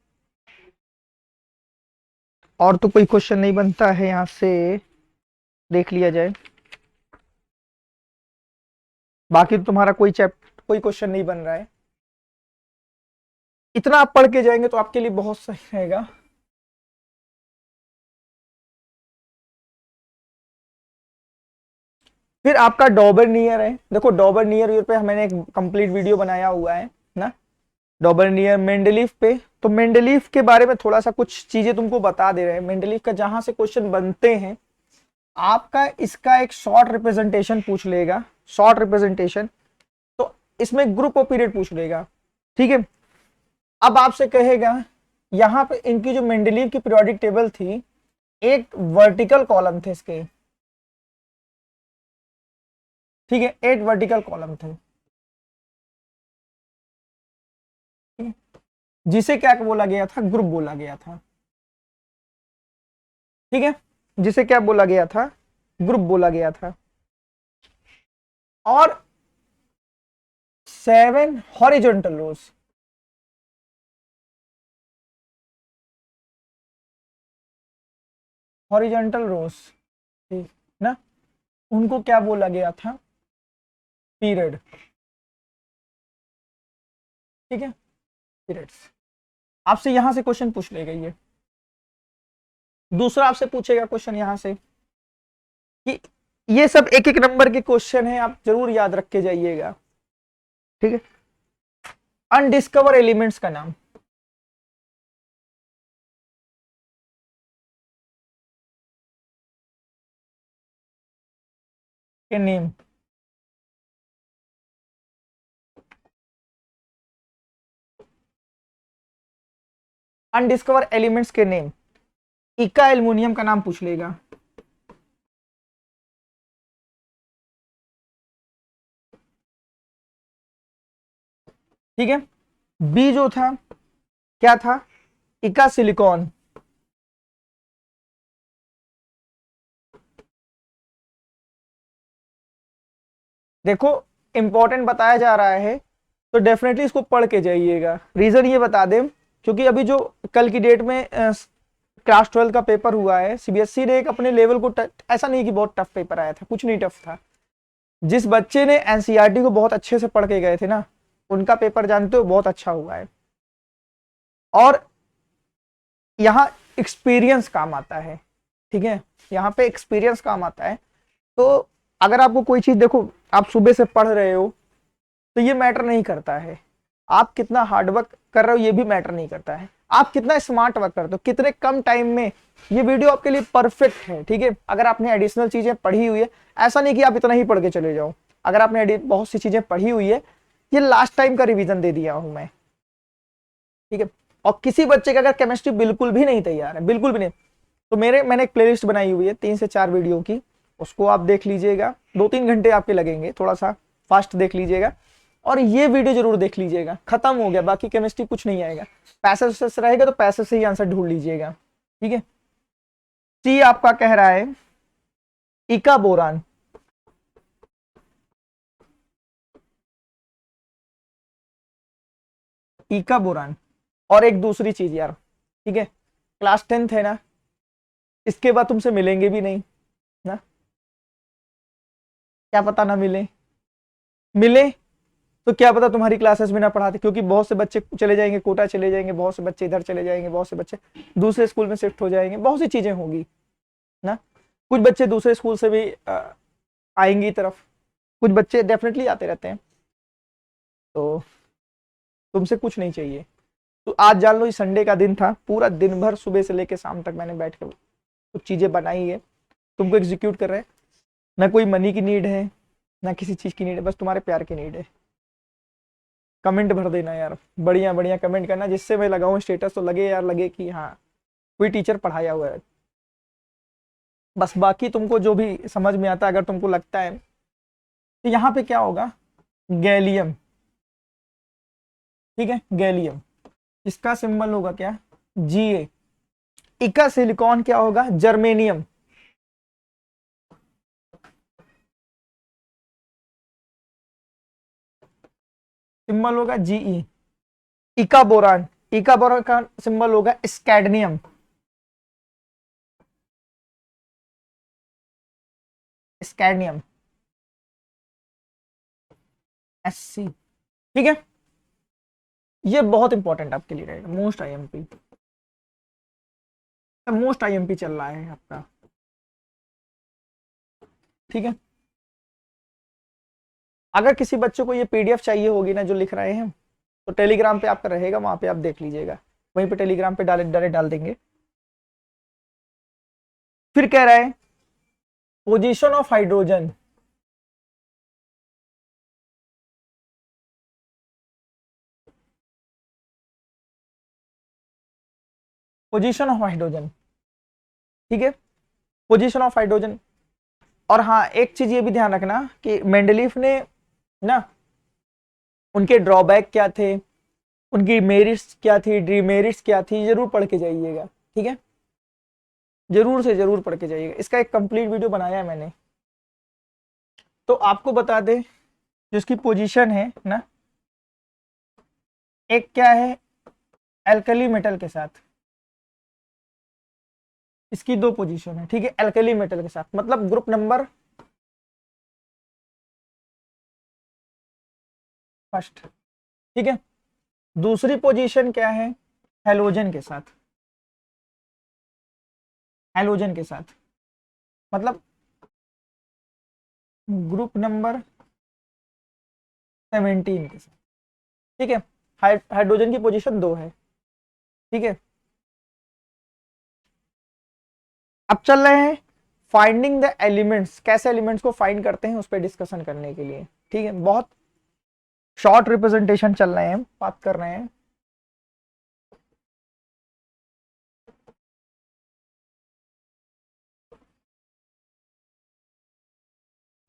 और तो कोई क्वेश्चन नहीं बनता है यहां से, देख लिया जाए, बाकी तो तुम्हारा कोई चैप्टर कोई क्वेश्चन नहीं बन रहा है, इतना आप पढ़ के जाएंगे तो आपके लिए बहुत सही रहेगा। फिर आपका डॉबरनियर है, देखो डॉबरनियर पे मैंने एक कंप्लीट वीडियो बनाया हुआ है ना, डॉबरनियर मेंडलीफ पे, तो मेंडलीफ के बारे में थोड़ा सा कुछ चीजें तुमको बता दे रहे हैं, मेंडलीफ का जहां से क्वेश्चन बनते हैं आपका इसका एक शॉर्ट रिप्रेजेंटेशन पूछ लेगा, शॉर्ट रिप्रेजेंटेशन, तो इसमें ग्रुप ऑफ पीरियड पूछ लेगा, ठीक है। अब आपसे कहेगा यहाँ पे इनकी जो मेंडलीव की पीरियोडिक टेबल थी, एक वर्टिकल कॉलम थे इसके, ठीक है, 8 वर्टिकल कॉलम थे, जिसे क्या बोला गया था, ग्रुप बोला गया था, ठीक है, जिसे क्या बोला गया था, ग्रुप बोला गया था। और 7 हॉरिजॉन्टल रोज, हॉरिजॉन्टल रोज, ठीक ना, उनको क्या बोला गया था, पीरियड, ठीक है, पीरियड्स। आपसे यहां से क्वेश्चन पूछ लेगा ये। दूसरा आपसे पूछेगा क्वेश्चन यहां से कि ये सब एक एक नंबर के क्वेश्चन है, आप जरूर याद रख के जाइएगा, ठीक है। अनडिस्कवर एलिमेंट्स का नाम, के नेम, अनडिस्कवर एलिमेंट्स के नेम, इका एल्युमिनियम का नाम पूछ लेगा, ठीक है। बी जो था क्या था, इका सिलिकॉन, देखो इंपॉर्टेंट बताया जा रहा है तो डेफिनेटली इसको पढ़ के जाइएगा। रीजन ये बता दें, क्योंकि अभी जो कल की डेट में क्लास 12 का पेपर हुआ है, सीबीएसई ने एक अपने लेवल को ऐसा नहीं कि बहुत टफ पेपर आया था, कुछ नहीं टफ था। जिस बच्चे ने एनसीईआरटी को बहुत अच्छे से पढ़ के गए थे ना, उनका पेपर जानते हो बहुत अच्छा हुआ है। और यहाँ एक्सपीरियंस काम आता है, ठीक है, यहाँ पे एक्सपीरियंस काम आता है। तो अगर आपको कोई चीज, देखो आप सुबह से पढ़ रहे हो तो ये मैटर नहीं करता है, आप कितना हार्डवर्क कर रहे हो ये भी मैटर नहीं करता है, आप कितना स्मार्ट वर्क करते हो, कितने कम टाइम में ये वीडियो आपके लिए परफेक्ट है, ठीक है। अगर आपने एडिशनल चीजें पढ़ी हुई है, ऐसा नहीं कि आप इतना ही पढ़ के चले जाओ, अगर आपने बहुत सी चीजें पढ़ी हुई है, ये लास्ट टाइम का रिवीजन दे दिया हूं मैं, ठीक है। और किसी बच्चे का अगर केमिस्ट्री बिल्कुल भी नहीं तैयार है, बिल्कुल भी नहीं, तो मैंने एक प्लेलिस्ट बनाई हुई है 3 से 4 वीडियो की, उसको आप देख लीजिएगा, 2-3 घंटे आपके लगेंगे, थोड़ा सा फास्ट देख लीजिएगा, और ये वीडियो जरूर देख लीजिएगा। खत्म हो गया, बाकी केमिस्ट्री कुछ नहीं आएगा, पैसेज रहेगा तो पैसेज से ही आंसर ढूंढ लीजिएगा, ठीक है। सी आपका कह रहा है इका बोरान, इका बोरान। और एक दूसरी चीज यार, ठीक है, क्लास 10th है ना, इसके बाद तुमसे मिलेंगे भी नहीं ना, क्या पता ना मिले, मिले तो क्या पता तुम्हारी क्लासेस में ना पढ़ाते, क्योंकि बहुत से बच्चे चले जाएंगे, कोटा चले जाएंगे, बहुत से बच्चे इधर चले जाएंगे, बहुत से बच्चे दूसरे स्कूल में शिफ्ट हो जाएंगे, बहुत सी चीजें होगी ना। कुछ बच्चे दूसरे स्कूल से भी आएंगी तरफ, कुछ बच्चे डेफिनेटली आते रहते हैं। तो तुमसे कुछ नहीं चाहिए, तो आज जान लो ये संडे का दिन था, पूरा दिन भर सुबह से लेकर शाम तक मैंने बैठ कर कुछ चीजें बनाई है, तुमको एग्जीक्यूट कर रहे हैं। ना कोई मनी की नीड है, ना किसी चीज की नीड है, बस तुम्हारे प्यार की नीड है। कमेंट भर देना यार, बढ़िया बढ़िया कमेंट करना, जिससे मैं लगाऊं स्टेटस तो लगे यार, लगे कि हाँ कोई टीचर पढ़ाया हुआ है। बस बाकी तुमको जो भी समझ में आता है, अगर तुमको लगता है तो यहाँ पे क्या होगा, गैलियम, ठीक है, गैलियम, इसका सिंबल होगा क्या, Ga। इका सिलिकॉन क्या होगा, जर्मेनियम, सिंबल होगा Ge। इका बोरान, इका बोरान का सिंबल होगा स्कैडनियम, स्कैडनियम, Sc, ठीक है। ये बहुत इंपॉर्टेंट आपके लिए रहेगा, मोस्ट आईएमपी, मोस्ट आईएमपी चल रहा है आपका, ठीक है। अगर किसी बच्चे को ये पीडीएफ चाहिए होगी ना जो लिख रहे हैं, तो टेलीग्राम पे आपका रहेगा, वहां पे आप देख लीजिएगा, वहीं पे टेलीग्राम पे डायरेक्ट डाल देंगे। फिर कह रहा है position of hydrogen, position of hydrogen, ठीक है, पोजीशन ऑफ हाइड्रोजन। और हाँ, एक चीज ये भी ध्यान रखना कि मेंडलीफ ने ना, उनके ड्रॉबैक क्या थे, उनकी मेरिट्स क्या थी, डीमेरिट्स क्या थी, जरूर पढ़ के जाइएगा, ठीक है, जरूर से जरूर पढ़ के जाइएगा। इसका एक कंप्लीट वीडियो बनाया है मैंने। तो आपको बता दे, जिसकी पोजीशन है ना, एक क्या है, एल्कली मेटल के साथ, इसकी दो पोजीशन है, ठीक है, एल्कली मेटल के साथ, मतलब ग्रुप नंबर फर्स्ट, ठीक है। दूसरी पोजीशन क्या है, हेलोजन के साथ, हेलोजन के साथ, मतलब ग्रुप नंबर 17 के साथ, ठीक है। हाइड्रोजन की पोजीशन 2 है, ठीक है। अब चल रहे हैं फाइंडिंग द एलिमेंट्स, कैसे एलिमेंट्स को फाइंड करते हैं उस पर डिस्कशन करने के लिए, ठीक है। बहुत शॉर्ट रिप्रेजेंटेशन चल रहे हैं, बात कर रहे हैं।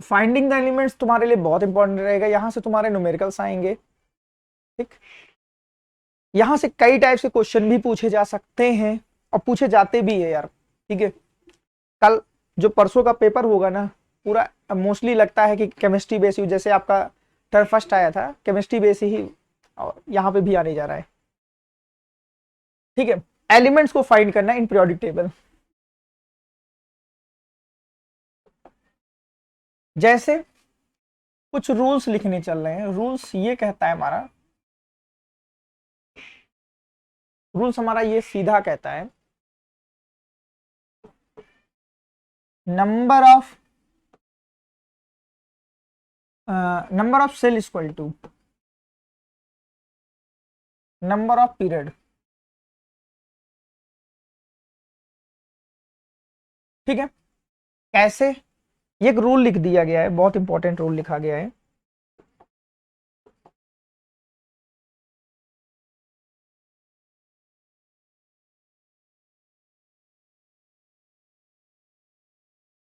फाइंडिंग द एलिमेंट्स तुम्हारे लिए बहुत इंपॉर्टेंट रहेगा, यहां से तुम्हारे न्यूमेरिकल्स आएंगे, ठीक। यहां से कई टाइप के क्वेश्चन भी पूछे जा सकते हैं और पूछे जाते भी है यार, ठीक है। कल जो परसों का पेपर होगा ना, पूरा मोस्टली लगता है कि केमिस्ट्री बेस, जैसे आपका टर्म फर्स्ट आया था केमिस्ट्री बेस ही, और यहाँ पे भी आने जा रहा है, ठीक है। एलिमेंट्स को फाइंड करना इन पीरियोडिक टेबल, जैसे कुछ रूल्स लिखने चल रहे हैं। रूल्स ये कहता है हमारा, रूल्स हमारा ये सीधा कहता है, number of cell equal to number of period, ठीक है। कैसे, ये एक रूल लिख दिया गया है, बहुत इंपॉर्टेंट रूल लिखा गया है।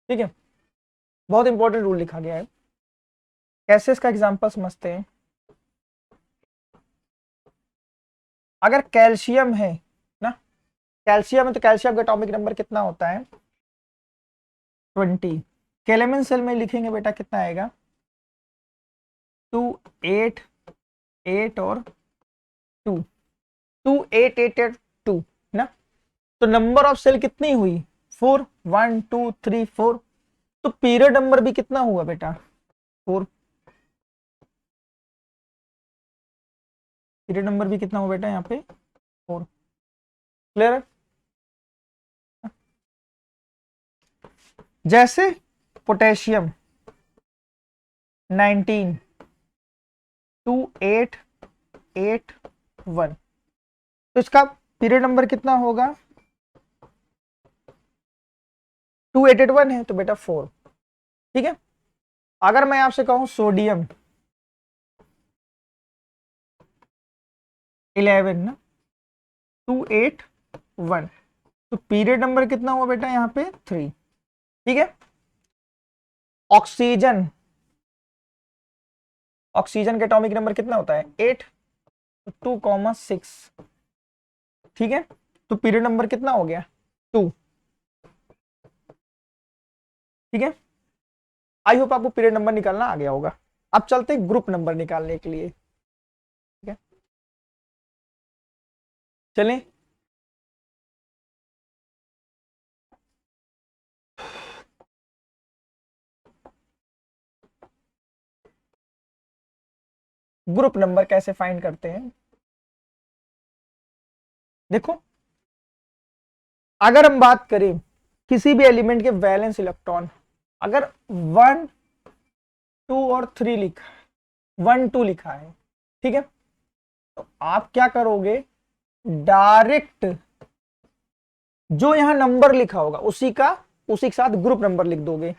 ठीक है, बहुत इंपॉर्टेंट रूल लिखा गया है। कैसे, इसका एग्जांपल समझते हैं। अगर कैल्शियम है ना, कैल्शियम है तो कैल्शियम का एटॉमिक नंबर कितना होता है, 20। केलेमिन सेल में लिखेंगे बेटा कितना आएगा, 2 8 8 और 2, 2 8 8 8 2 ना। तो नंबर ऑफ सेल कितनी हुई, 4, 1 2 3 4। तो पीरियड नंबर भी कितना हुआ बेटा, 4। पीरियड नंबर भी कितना हुआ बेटा यहाँ पे, 4। क्लियर है। जैसे पोटेशियम 19, 2 8 8 1, तो इसका पीरियड नंबर कितना होगा, 2 8 8 1 है तो बेटा 4, ठीक है। अगर मैं आपसे कहूं सोडियम 11 ना, 2 8 1, तो पीरियड नंबर कितना हुआ बेटा यहाँ पे 3, ठीक है। ऑक्सीजन, ऑक्सीजन का एटॉमिक नंबर कितना होता है 8, तो 2,6, ठीक है। तो पीरियड नंबर कितना हो गया 2, ठीक है। आई होप आपको पीरियड नंबर निकालना आ गया होगा। अब चलते हैं ग्रुप नंबर निकालने के लिए, ठीक है, चलें। ग्रुप नंबर कैसे फाइंड करते हैं, देखो, अगर हम बात करें किसी भी एलिमेंट के वैलेंस इलेक्ट्रॉन, अगर 1 2 और 3 लिखा है, 1 2 लिखा है, ठीक है, तो आप क्या करोगे, डायरेक्ट जो यहां नंबर लिखा होगा उसी के साथ ग्रुप नंबर लिख दोगे,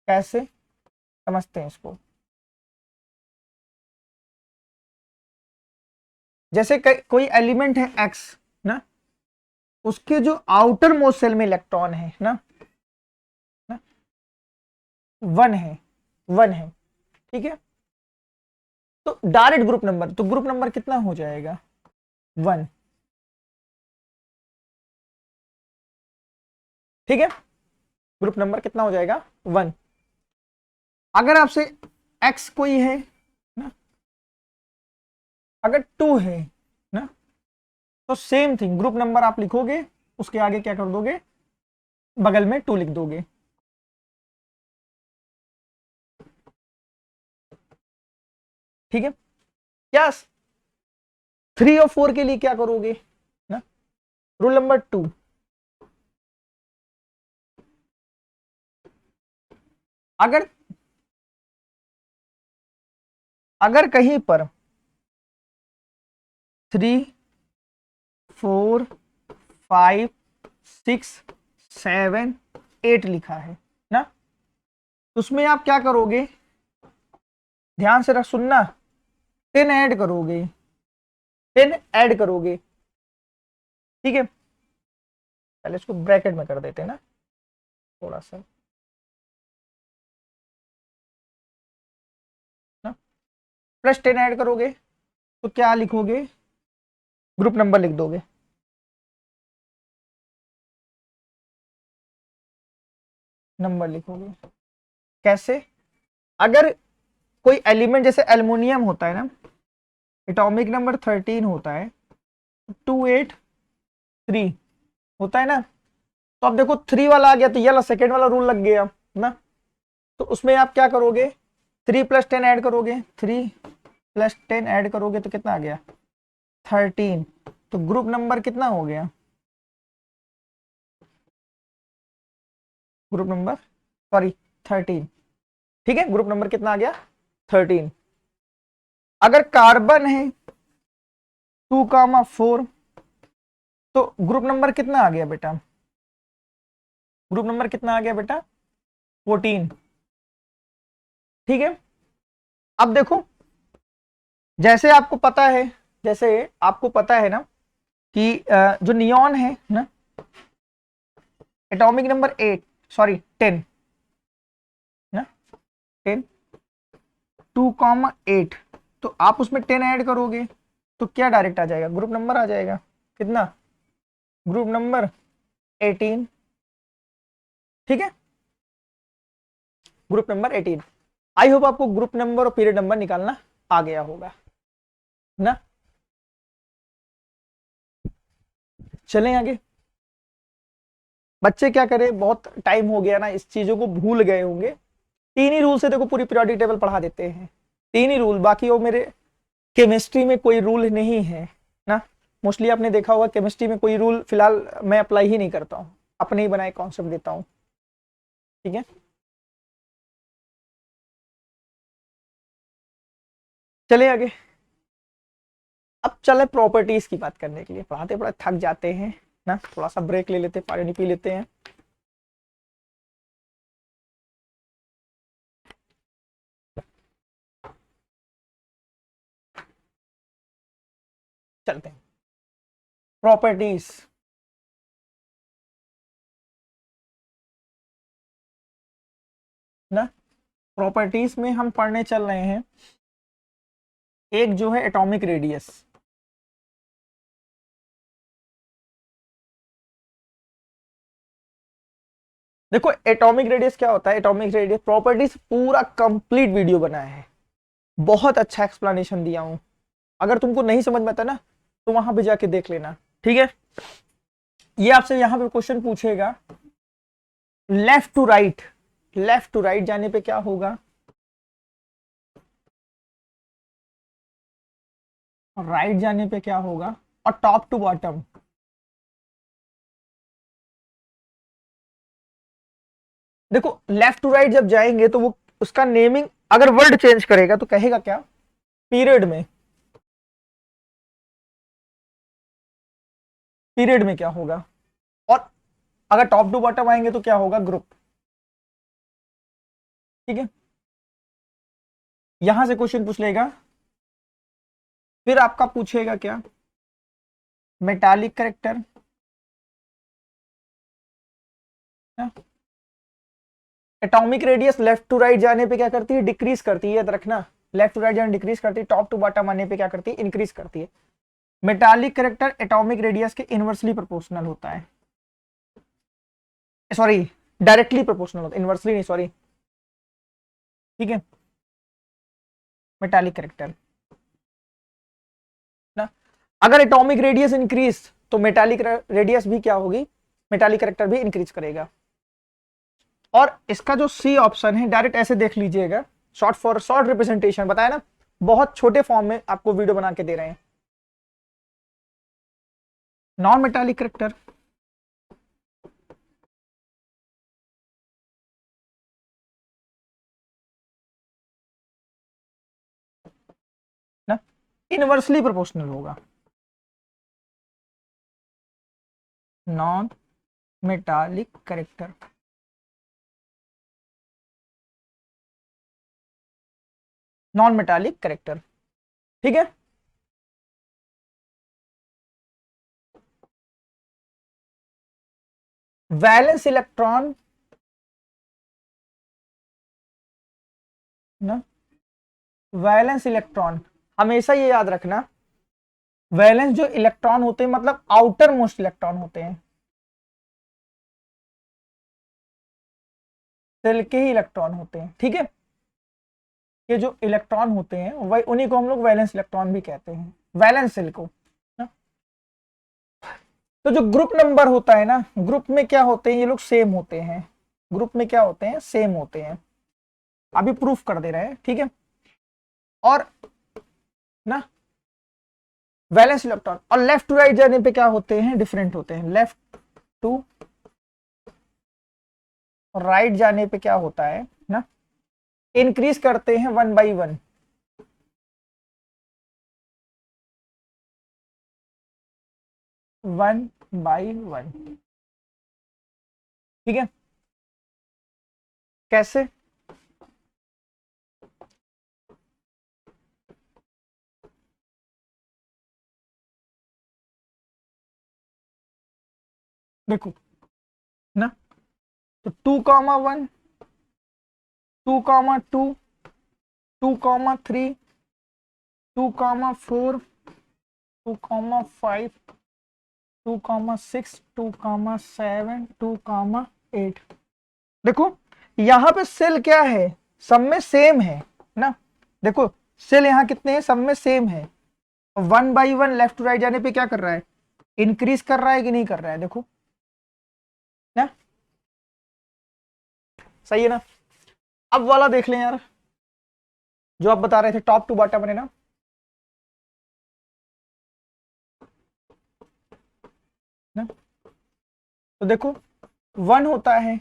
कैसे समझते हैं इसको। जैसे कोई एलिमेंट है एक्स ना, उसके जो आउटर मोस्ट सेल में इलेक्ट्रॉन है ना, वन है, वन है, ठीक है। तो डायरेक्ट ग्रुप नंबर, तो ग्रुप नंबर कितना हो जाएगा, वन, ठीक है। ग्रुप नंबर कितना हो जाएगा, वन। अगर आपसे एक्स कोई है ना, अगर टू है ना, तो सेम थिंग, ग्रुप नंबर आप लिखोगे, उसके आगे क्या कर दोगे, बगल में टू लिख दोगे, ठीक है। क्या थ्री और फोर के लिए क्या करोगे ना, रूल नंबर टू, अगर अगर कहीं पर three, four, five, six, seven, eight लिखा है ना, तो उसमें आप क्या करोगे, ध्यान से रख सुनना, टेन ऐड करोगे, टेन ऐड करोगे, ठीक है। पहले इसको ब्रैकेट में कर देते हैं ना, थोड़ा सा ना, प्लस टेन ऐड करोगे तो क्या लिखोगे, ग्रुप नंबर लिख दोगे, नंबर लिखोगे। कैसे, अगर कोई एलिमेंट जैसे एल्युमिनियम होता है ना, एटॉमिक नंबर 13 होता है, 283 होता है ना, तो अब देखो थ्री वाला आ गया, तो ये वाला सेकेंड वाला रूल लग गया ना, तो उसमें आप क्या करोगे, थ्री प्लस टेन ऐड करोगे, थ्री प्लस टेन ऐड करोगे तो कितना आ गया, 13। तो ग्रुप नंबर कितना हो गया, ग्रुप नंबर, सॉरी 13, ठीक है। ग्रुप नंबर कितना आ गया, 13। अगर कार्बन है 2,4, तो ग्रुप नंबर कितना आ गया बेटा, ग्रुप नंबर कितना आ गया बेटा, 14, ठीक है। अब देखो, जैसे आपको पता है, जैसे आपको पता है ना कि जो नियॉन है ना, एटॉमिक नंबर 8, सॉरी 10 ना, 10, 2,8, तो आप उसमें 10 ऐड करोगे तो क्या डायरेक्ट आ जाएगा, ग्रुप नंबर आ जाएगा, कितना, ग्रुप नंबर 18, ठीक है, ग्रुप नंबर 18। आई होप आपको ग्रुप नंबर और पीरियड नंबर निकालना आ गया होगा ना। चलें आगे। बच्चे क्या करें, बहुत टाइम हो गया ना, इस चीजों को भूल गए होंगे। तीन ही रूल से देखो पूरी पीरियोडिक टेबल पढ़ा देते हैं, तीन ही रूल, बाकी वो मेरे केमिस्ट्री में कोई रूल नहीं है ना। मोस्टली आपने देखा होगा केमिस्ट्री में कोई रूल फिलहाल मैं अप्लाई ही नहीं करता हूँ, अपने ही बनाए कॉन्सेप्ट देता हूँ, ठीक है। चले आगे। अब चले प्रॉपर्टीज की बात करने के लिए, पढ़ाते पढ़ाते थक जाते हैं ना, थोड़ा सा ब्रेक ले लेते हैं, पानी पी लेते हैं। चलते हैं प्रॉपर्टीज ना। प्रॉपर्टीज में हम पढ़ने चल रहे हैं, एक जो है एटॉमिक रेडियस। देखो एटॉमिक रेडियस क्या होता है, एटॉमिक रेडियस प्रॉपर्टीज पूरा कंप्लीट वीडियो बनाया है, बहुत अच्छा एक्सप्लेनेशन दिया हूं। अगर तुमको नहीं समझ में आता ना, तो वहां पे जाके देख लेना, ठीक है। ये आपसे यहां पे क्वेश्चन पूछेगा, left to right, left to right जाने पे क्या होगा, राइट जाने पे क्या होगा, और टॉप टू बॉटम। देखो लेफ्ट टू राइट जब जाएंगे तो वो उसका नेमिंग अगर वर्ड चेंज करेगा तो कहेगा क्या, पीरियड में, पीरियड में क्या होगा, और अगर टॉप टू बॉटम आएंगे तो क्या होगा, ग्रुप। ठीक है, यहां से क्वेश्चन पूछ लेगा, फिर आपका पूछेगा क्या, metallic character, atomic radius left to right जाने पे क्या करती है, डिक्रीज करती है, याद रखना, लेफ्ट टू राइट जाने डिक्रीज करती है, टॉप टू बॉटम आने पे क्या करती है, इंक्रीज करती है। मेटालिक करेक्टर एटॉमिक रेडियस के इनवर्सली प्रोपोर्शनल होता है, सॉरी डायरेक्टली प्रोपोर्शनल होता है, इनवर्सली नहीं, सॉरी, ठीक है, मेटालिक करेक्टर ना। अगर एटॉमिक रेडियस इंक्रीज तो मेटालिक रेडियस भी क्या होगी, मेटालिक करेक्टर भी इंक्रीज करेगा। और इसका जो सी ऑप्शन है डायरेक्ट ऐसे देख लीजिएगा, शॉर्ट फॉर शॉर्ट रिप्रेजेंटेशन बताया ना, बहुत छोटे फॉर्म में आपको वीडियो बना के दे रहे हैं। नॉन मेटालिक करेक्टर ना इनवर्सली प्रोपोर्शनल होगा, non metallic character, non metallic character, ठीक है। वैलेंस इलेक्ट्रॉन ना, वैलेंस इलेक्ट्रॉन हमेशा ये याद रखना, वैलेंस जो इलेक्ट्रॉन होते हैं मतलब आउटर मोस्ट इलेक्ट्रॉन होते हैं, सेल के ही इलेक्ट्रॉन होते हैं, ठीक है। ये जो इलेक्ट्रॉन होते हैं वही, उन्हीं को हम लोग वैलेंस इलेक्ट्रॉन भी कहते हैं, वैलेंस सेल को ना। तो जो ग्रुप नंबर होता है ना, ग्रुप में क्या होते हैं, ये लोग सेम होते हैं, ग्रुप में क्या होते हैं, सेम होते हैं, अभी प्रूफ कर दे रहे हैं, ठीक है। और ना वैलेंस इलेक्ट्रॉन और लेफ्ट टू राइट जाने पे क्या होते हैं, डिफरेंट होते हैं, लेफ्ट टू राइट जाने पे क्या होता है ना, इंक्रीज करते हैं 1 by 1, वन बाई वन, ठीक है। कैसे, देखो ना, तो 2,1, 2,2, 2,3, 2,4, 2,5, 2,6, 2,7, 2,8, देखो यहां पे सेल क्या है, सब में सेम है ना, देखो सेल यहाँ कितने हैं, सब में सेम है, 1 by 1 लेफ्ट टू राइट जाने पे क्या कर रहा है, इंक्रीज कर रहा है कि नहीं कर रहा है, देखो ना, सही है ना। अब वाला देख लें यार, जो आप बता रहे थे टॉप टू बॉटम है ना, तो देखो 1 होता है,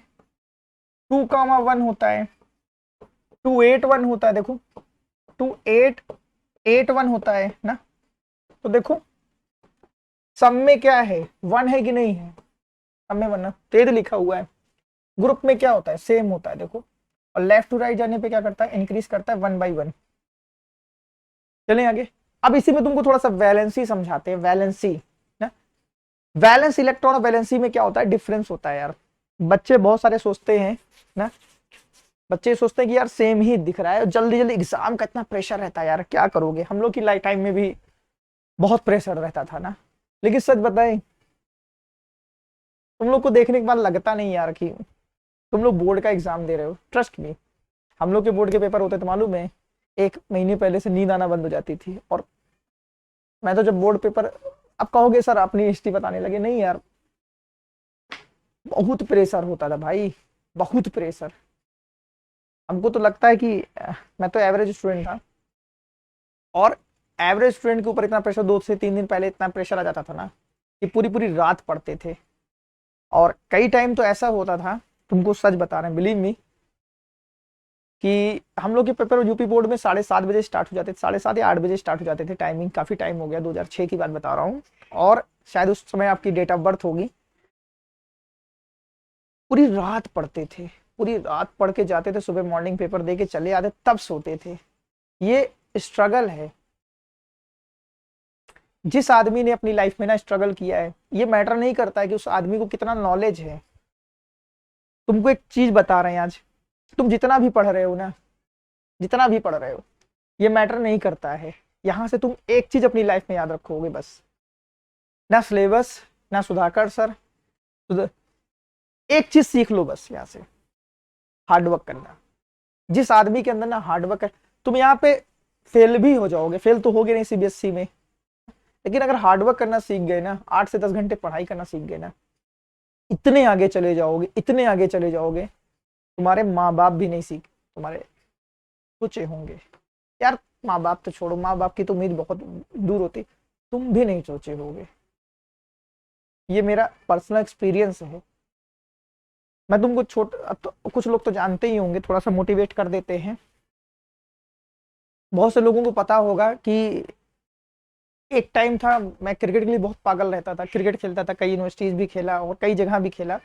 2,1 होता है, 2,8,1 होता है, देखो 2,8,8,1 होता है ना। तो देखो सब में क्या है, 1 है कि नहीं है, सब में 1 ना, तेज लिखा हुआ है। ग्रुप में क्या होता है, सेम होता है, देखो। और लेफ्ट टू राइट जाने पे क्या करता है, इंक्रीज करता है 1 by 1। चलें आगे। अब इसी में तुमको थोड़ा सा वैलेंसी समझाते हैं, वैलेंसी ना, वैलेंस इलेक्ट्रॉन और वैलेंसी में क्या होता है, डिफरेंस होता है यार। बच्चे बहुत सारे सोचते हैं ना, बच्चे सोचते हैं कि यार सेम ही दिख रहा है, जल्दी जल्दी एग्जाम का इतना प्रेशर रहता है यार, क्या करोगे। हम लोग की लाइफ टाइम में भी बहुत प्रेशर रहता था ना, लेकिन सच बताएं, तुम लोग को देखने के बाद लगता नहीं यार कि तुम लोग बोर्ड का एग्जाम दे रहे हो। ट्रस्ट मी, हम लोग के बोर्ड के पेपर होते थे मालूम है, 1 महीने पहले से नींद आना बंद हो जाती थी। और मैं तो जब बोर्ड पेपर, अब कहोगे सर अपनी हिस्ट्री बताने लगे, नहीं यार बहुत प्रेशर होता था भाई, बहुत प्रेशर। हमको तो लगता है कि मैं तो एवरेज स्टूडेंट था, और एवरेज स्टूडेंट के ऊपर इतना प्रेशर 2 से 3 दिन पहले इतना प्रेशर आ जाता था ना कि पूरी पूरी रात पढ़ते थे। और कई टाइम तो ऐसा होता था, तुमको सच बता रहे हैं, बिलीव मी, कि हम लोग के पेपर यूपी बोर्ड में 7:30 बजे स्टार्ट हो जाते थे, 7:30 या 8 बजे स्टार्ट हो जाते थे। टाइमिंग काफी टाइम हो गया, 2006 की बात बता रहा हूँ, और शायद उस समय आपकी डेट ऑफ बर्थ होगी। पूरी रात पढ़ते थे, पूरी रात पढ़ के जाते थे, सुबह मॉर्निंग पेपर दे के चले आते, तब सोते थे। ये स्ट्रगल है। जिस आदमी ने अपनी लाइफ में ना स्ट्रगल किया है, ये मैटर नहीं करता है कि उस आदमी को कितना नॉलेज है। तुमको एक चीज बता रहे हैं आज, तुम जितना भी पढ़ रहे हो ना, जितना भी पढ़ रहे हो, ये मैटर नहीं करता है। यहां से तुम एक चीज अपनी लाइफ में याद रखोगे बस, ना सिलेबस, ना सुधाकर सर, एक चीज सीख लो बस यहाँ से, हार्डवर्क करना। जिस आदमी के अंदर ना हार्डवर्क है, तुम यहाँ पे फेल भी हो जाओगे, फेल तो होगे नहीं सीबीएसई में, लेकिन अगर हार्डवर्क करना सीख गए ना, 8 से 10 घंटे पढ़ाई करना सीख गए ना, इतने आगे चले जाओगे, इतने आगे चले जाओगे, तुम्हारे माँ बाप भी नहीं सीख, तुम्हारे सोचे होंगे यार, माँ बाप तो छोड़ो, माँ बाप की तो उम्मीद बहुत दूर होती, तुम भी नहीं सोचे होगे। ये मेरा पर्सनल एक्सपीरियंस है। मैं तुमको अब तो कुछ लोग तो जानते ही होंगे, थोड़ा सा मोटिवेट कर देते हैं। बहुत से लोगों को पता होगा कि एक टाइम था, मैं क्रिकेट के लिए बहुत पागल रहता था, क्रिकेट खेलता था, कई यूनिवर्सिटीज भी खेला और कई जगह भी खेला,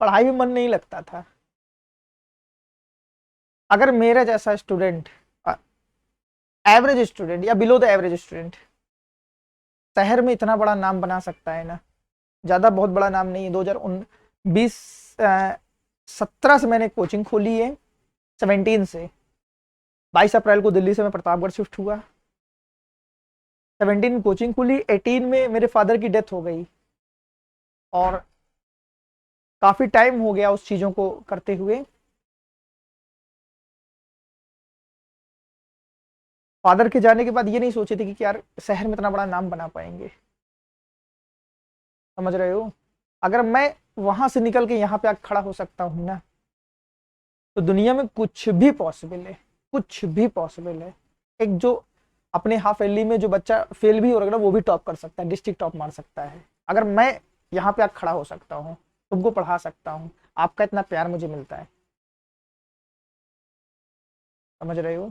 पढ़ाई में मन नहीं लगता था। अगर मेरा जैसा स्टूडेंट, एवरेज स्टूडेंट या बिलो द एवरेज स्टूडेंट, शहर में इतना बड़ा नाम बना सकता है ना, ज्यादा बहुत बड़ा नाम नहीं है। 2020 17 से मैंने कोचिंग खोली है, 17 से 22 अप्रैल को दिल्ली से मैं प्रतापगढ़ शिफ्ट हुआ, 17 में कोचिंग खुली, 18 में मेरे फादर की डेथ हो गई, और काफी टाइम हो गया उस चीजों को करते हुए। फादर के जाने के बाद ये नहीं सोचे थे कि यार शहर में इतना बड़ा नाम बना पाएंगे, समझ रहे हो। अगर मैं वहां से निकल के यहाँ पे आकर खड़ा हो सकता हूँ ना, तो दुनिया में कुछ भी पॉसिबल है, कुछ भी पॉसिबल है। एक जो अपने हाफ एली में जो बच्चा फेल भी हो रहा है ना, वो भी टॉप कर सकता है, डिस्ट्रिक्ट टॉप मार सकता है। अगर मैं यहाँ पे आकर खड़ा हो सकता हूँ, तुमको पढ़ा सकता हूँ, आपका इतना प्यार मुझे मिलता है, समझ रहे हो।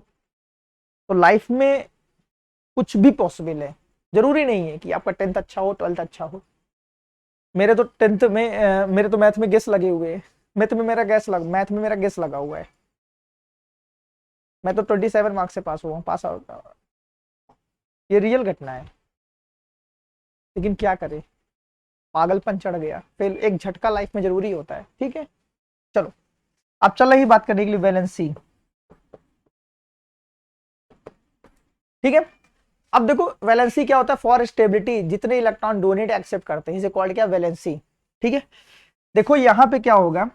तो लाइफ में कुछ भी पॉसिबल है। जरूरी नहीं है कि आपका 10th अच्छा हो, 12th अच्छा हो। मेरे तो 10th में मेरे तो मैथ में गेस लगे हुए हैं, मैथ में मेरा गेस लगा हुआ है। मैं तो 27 मार्क्स से पास हुआ हूँ, पास आउट। ये रियल घटना है, लेकिन क्या करें, पागलपन चढ़ गया, फिर एक झटका लाइफ में जरूरी होता है। ठीक है, चलो अब चल रही बात करने के लिए वैलेंसी। ठीक है, अब देखो वैलेंसी क्या होता है, फॉर स्टेबिलिटी, जितने इलेक्ट्रॉन डोनेट एक्सेप्ट करते हैं इसे कॉल्ड क्या, वैलेंसी। ठीक है, देखो यहाँ पे क्या होगा,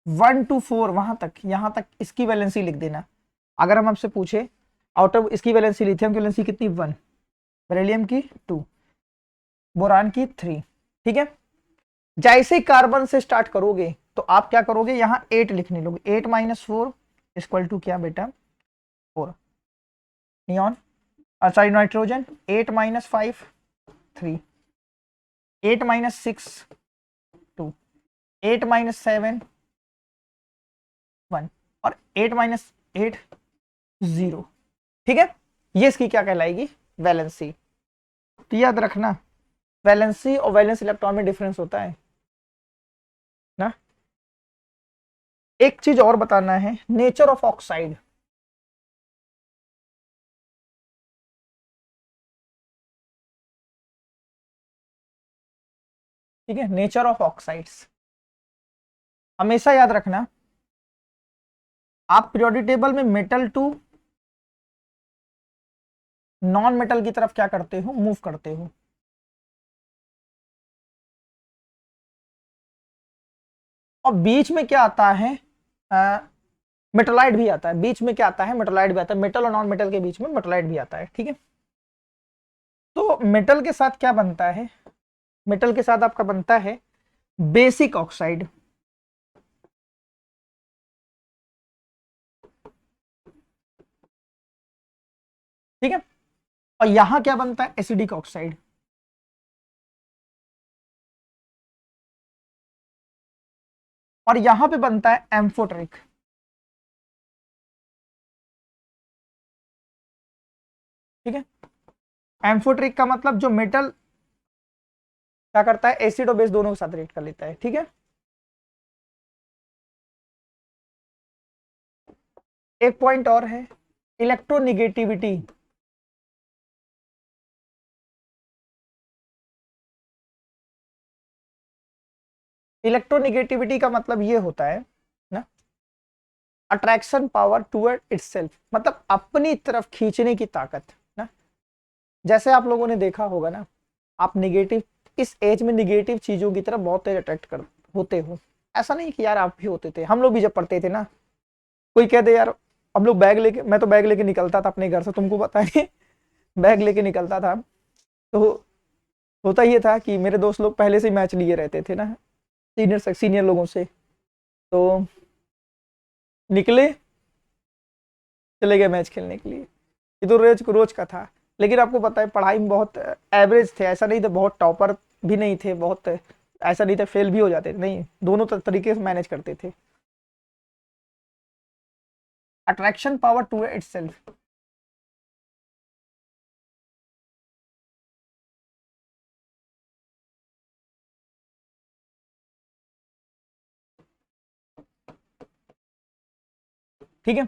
1 to 4 वहां तक, यहां तक इसकी वैलेंसी लिख देना। अगर हम आपसे पूछे आउट ऑफ इसकी वैलेंसी, लिथियम की वैलेंसी कितनी, 1, बेरिलियम की 2, बोरान की 3। ठीक है, जैसे ही कार्बन से स्टार्ट करोगे तो आप क्या करोगे, यहाँ 8 लिखने लोगे, 8 - 4 इक्वल टू क्या बेटा, 4। नियॉन, सॉरी नाइट्रोजन, 8 - 5 3, 8 - 6 2, 8 - 7 1, और 8 - 8 0। ठीक है, ये इसकी क्या कहलाएगी, वैलेंसी। तो याद रखना, वैलेंसी और वैलेंस इलेक्ट्रॉन में डिफरेंस होता है ना। एक चीज और बताना है, नेचर ऑफ ऑक्साइड। ठीक है, नेचर ऑफ ऑक्साइड्स हमेशा याद रखना। आप पीरियोडिक टेबल में मेटल टू नॉन मेटल की तरफ क्या करते हो, मूव करते हो। और बीच में क्या आता है, मेटलाइट भी आता है, बीच में क्या आता है, मेटलाइट भी आता है, मेटल और नॉन मेटल के बीच में मेटलाइट भी आता है। ठीक है, तो मेटल के साथ क्या बनता है, मेटल के साथ आपका बनता है बेसिक ऑक्साइड। ठीक है, और यहां क्या बनता है, एसिडिक ऑक्साइड। और यहां पे बनता है एम्फोटेरिक। ठीक है, एम्फोटेरिक का मतलब जो मेटल क्या करता है, एसिड और बेस दोनों के साथ रिएक्ट कर लेता है। ठीक है, एक पॉइंट और है, इलेक्ट्रोनिगेटिविटी। इलेक्ट्रोनिगेटिविटी का मतलब ये होता है ना, अट्रैक्शन पावर टूवर्ड इटसेल्फ, मतलब अपनी तरफ खींचने की ताकत ना। जैसे आप लोगों ने देखा होगा ना, आप निगेटिव, इस एज में निगेटिव चीजों की तरफ बहुत तेज अट्रैक्ट कर होते हो। ऐसा नहीं कि यार आप भी होते थे, हम लोग भी जब पढ़ते थे ना, कोई कहते यार, हम लोग बैग लेके, मैं तो बैग लेके निकलता था अपने घर से, तुमको पता है बैग लेके निकलता था। तो होता ये था कि मेरे दोस्त लोग पहले से ही मैच लिए रहते थे ना, सीनियर लोगों से। तो निकले, चले गए मैच खेलने के लिए। ये तो रोज रोज का था। लेकिन आपको पता है पढ़ाई में बहुत एवरेज थे, ऐसा नहीं था बहुत टॉपर भी नहीं थे, बहुत ऐसा नहीं था फेल भी हो जाते थे, नहीं, दोनों तरीके से मैनेज करते थे। Attraction power to itself. ठीक है,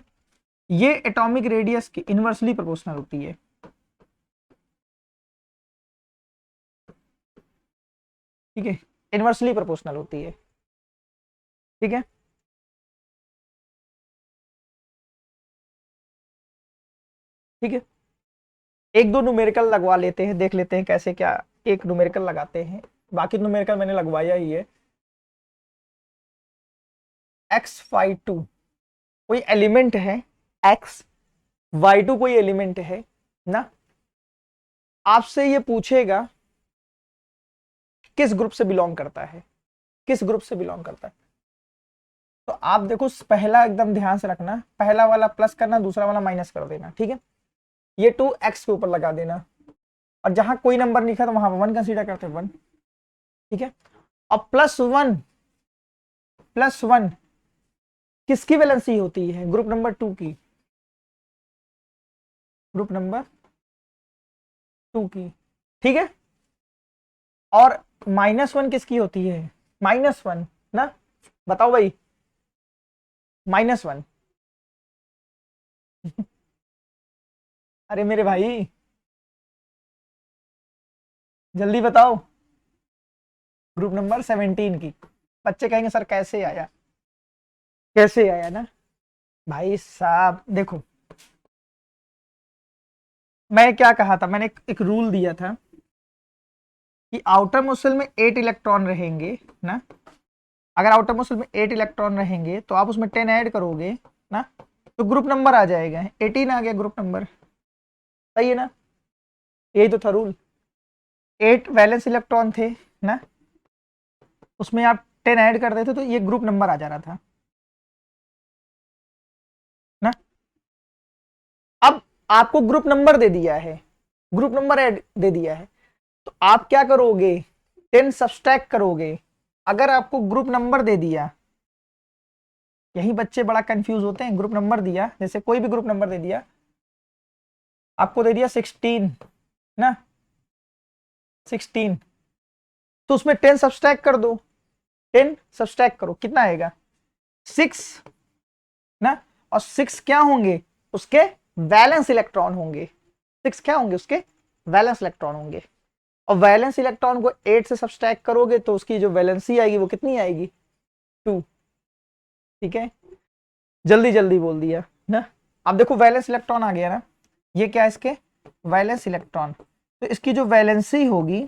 ये एटॉमिक रेडियस की इनवर्सली प्रोपोर्शनल होती है। ठीक है, इनवर्सली प्रोपोर्शनल होती है। ठीक है, ठीक है, एक दो न्यूमेरिकल लगवा लेते हैं, देख लेते हैं कैसे क्या एक न्यूमेरिकल लगाते हैं। बाकी न्यूमेरिकल मैंने लगवाया ही है। x52 कोई एलिमेंट है, x y2 कोई एलिमेंट है ना, आपसे ये पूछेगा किस ग्रुप से बिलोंग करता है, किस ग्रुप से बिलोंग करता है। तो आप देखो, पहला एकदम ध्यान से रखना, पहला वाला प्लस करना, दूसरा वाला माइनस कर देना। ठीक है, ये 2x के ऊपर लगा देना, और जहां कोई नंबर लिखा तो वहां 1 कंसीडर करते हैं 1। ठीक है, और +1 किसकी वैलेंसी होती है, ग्रुप नंबर 2 की, ग्रुप नंबर 2 की। ठीक है, और -1 किसकी होती है, -1 ना, बताओ भाई, -1 अरे मेरे भाई जल्दी बताओ, ग्रुप नंबर 17 की। बच्चे कहेंगे सर कैसे आया, कैसे आया ना। भाई साहब देखो, मैं क्या कहा था, मैंने एक रूल दिया था कि आउटर मोशन में 8 इलेक्ट्रॉन रहेंगे ना, अगर आउटर मोशन में 8 इलेक्ट्रॉन रहेंगे तो आप उसमें 10 ऐड करोगे ना, तो ग्रुप नंबर आ जाएगा, 18 आ गया ग्रुप नंबर। सही है ना, यही तो था रूल। 8 वैलेंस इलेक्ट्रॉन थे ना, उसमें आप 10 ऐड कर देते तो ये ग्रुप नंबर आ जा रहा था ना। अब आपको ग्रुप नंबर दे दिया है, ग्रुप नंबर ऐड दे दिया है, तो आप क्या करोगे, 10 सब्सट्रैक्ट करोगे। अगर आपको ग्रुप नंबर दे दिया, यही बच्चे बड़ा कंफ्यूज होते हैं, ग्रुप नंबर दिया, जैसे कोई भी ग्रुप नंबर दे दिया, आपको दे दिया 16 ना, 16, तो उसमें 10 सब्सट्रैक्ट कर दो, 10 सब्सट्रैक्ट करो, कितना आएगा 6 ना, और 6 क्या होंगे, उसके वैलेंस इलेक्ट्रॉन होंगे, 6 क्या होंगे, उसके वैलेंस इलेक्ट्रॉन होंगे। और वैलेंस इलेक्ट्रॉन को 8 से सब्सट्रैक्ट करोगे तो उसकी जो वैलेंसी आएगी वो कितनी आएगी, 2। ठीक है, जल्दी जल्दी बोल दिया ना। अब देखो वैलेंस इलेक्ट्रॉन आ गया ना, ये क्या है, इसके वैलेंस इलेक्ट्रॉन, तो इसकी जो वैलेंसी होगी,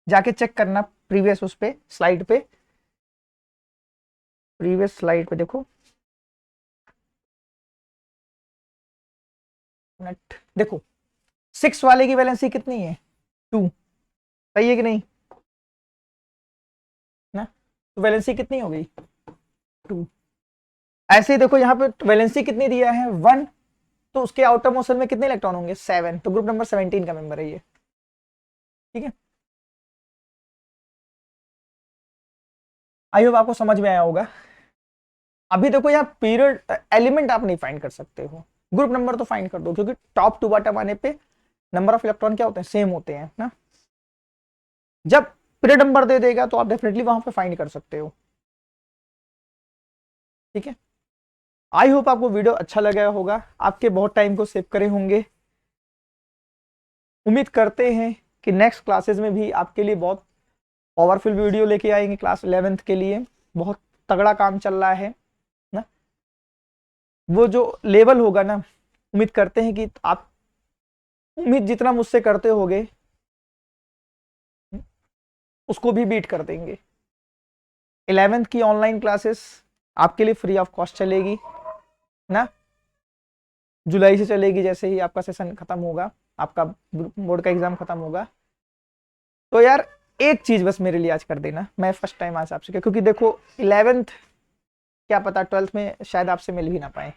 जाके चेक करना प्रीवियस उस पे स्लाइड पे, प्रीवियस स्लाइड पे देखो, मिनट देखो, 6 वाले की वैलेंसी कितनी है, 2। सही है कि नहीं ना, तो वैलेंसी कितनी हो गई, 2। ऐसे ही देखो यहाँ पे वैलेंसी कितनी दिया है, 1, तो उसके आउटर मोशन में कितने इलेक्ट्रॉन होंगे, 7, तो ग्रुप नंबर 17 का मेंबर है ये। ठीक है, आई होप आपको समझ में आया होगा। अभी देखो यहाँ पीरियड एलिमेंट आप नहीं फाइंड कर सकते हो, ग्रुप नंबर तो फाइंड कर दो, क्योंकि टॉप टू बॉटम आने पे नंबर ऑफ इलेक्ट्रॉन क्या होते हैं, सेम होते हैं ना। जब पीरियड नंबर दे देगा तो आप डेफिनेटली वहां पे फाइंड कर सकते हो। ठीक है, आई होप आपको वीडियो अच्छा लगा होगा, आपके बहुत टाइम को सेव करे होंगे। उम्मीद करते हैं कि नेक्स्ट क्लासेस में भी आपके लिए बहुत पावरफुल वीडियो लेके आएंगे। क्लास 11th के लिए बहुत तगड़ा काम चल रहा है ना। वो जो लेवल होगा ना, उम्मीद करते हैं कि आप उम्मीद जितना मुझसे करते होगे उसको भी बीट कर देंगे। 11th की ऑनलाइन क्लासेस आपके लिए फ्री ऑफ कॉस्ट चलेगी ना, जुलाई से चलेगी। जैसे ही आपका सेशन खत्म होगा, आपका बोर्ड का एग्जाम खत्म होगा, तो यार एक चीज बस मेरे लिए आज कर देना। मैं फर्स्ट टाइम आज आपसे, क्योंकि देखो 11th क्या पता 12th में शायद आपसे मिल भी ना पाए,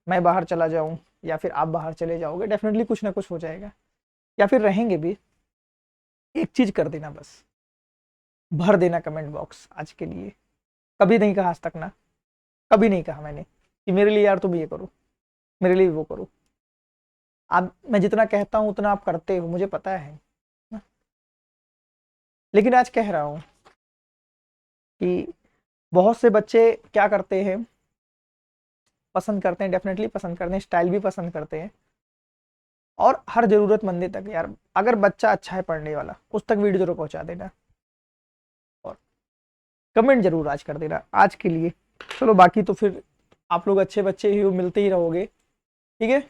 मैं बाहर चला जाऊं या फिर आप बाहर चले जाओगे, डेफिनेटली कुछ ना कुछ हो जाएगा, या फिर रहेंगे भी। एक चीज कर देना बस, भर देना कमेंट बॉक्स आज के लिए। कभी नहीं कहा आज तक ना, कभी नहीं कहा मैंने कि मेरे लिए यार तुम ये करो, मेरे लिए वो करो। आप, मैं जितना कहता हूं उतना आप करते हो, मुझे पता है ना? लेकिन आज कह रहा हूं कि बहुत से बच्चे क्या करते हैं, पसंद करते हैं, डेफिनेटली पसंद करते हैं, स्टाइल भी पसंद करते हैं, और हर जरूरतमंद तक यार, अगर बच्चा अच्छा है पढ़ने वाला उस तक वीडियो जरूर पहुंचा देना, और कमेंट जरूर आज कर देना आज के लिए। चलो बाकी तो फिर आप लोग अच्छे बच्चे ही हो, मिलते ही रहोगे, ठीक है।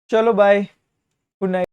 चलो बाय, गुड नाइट।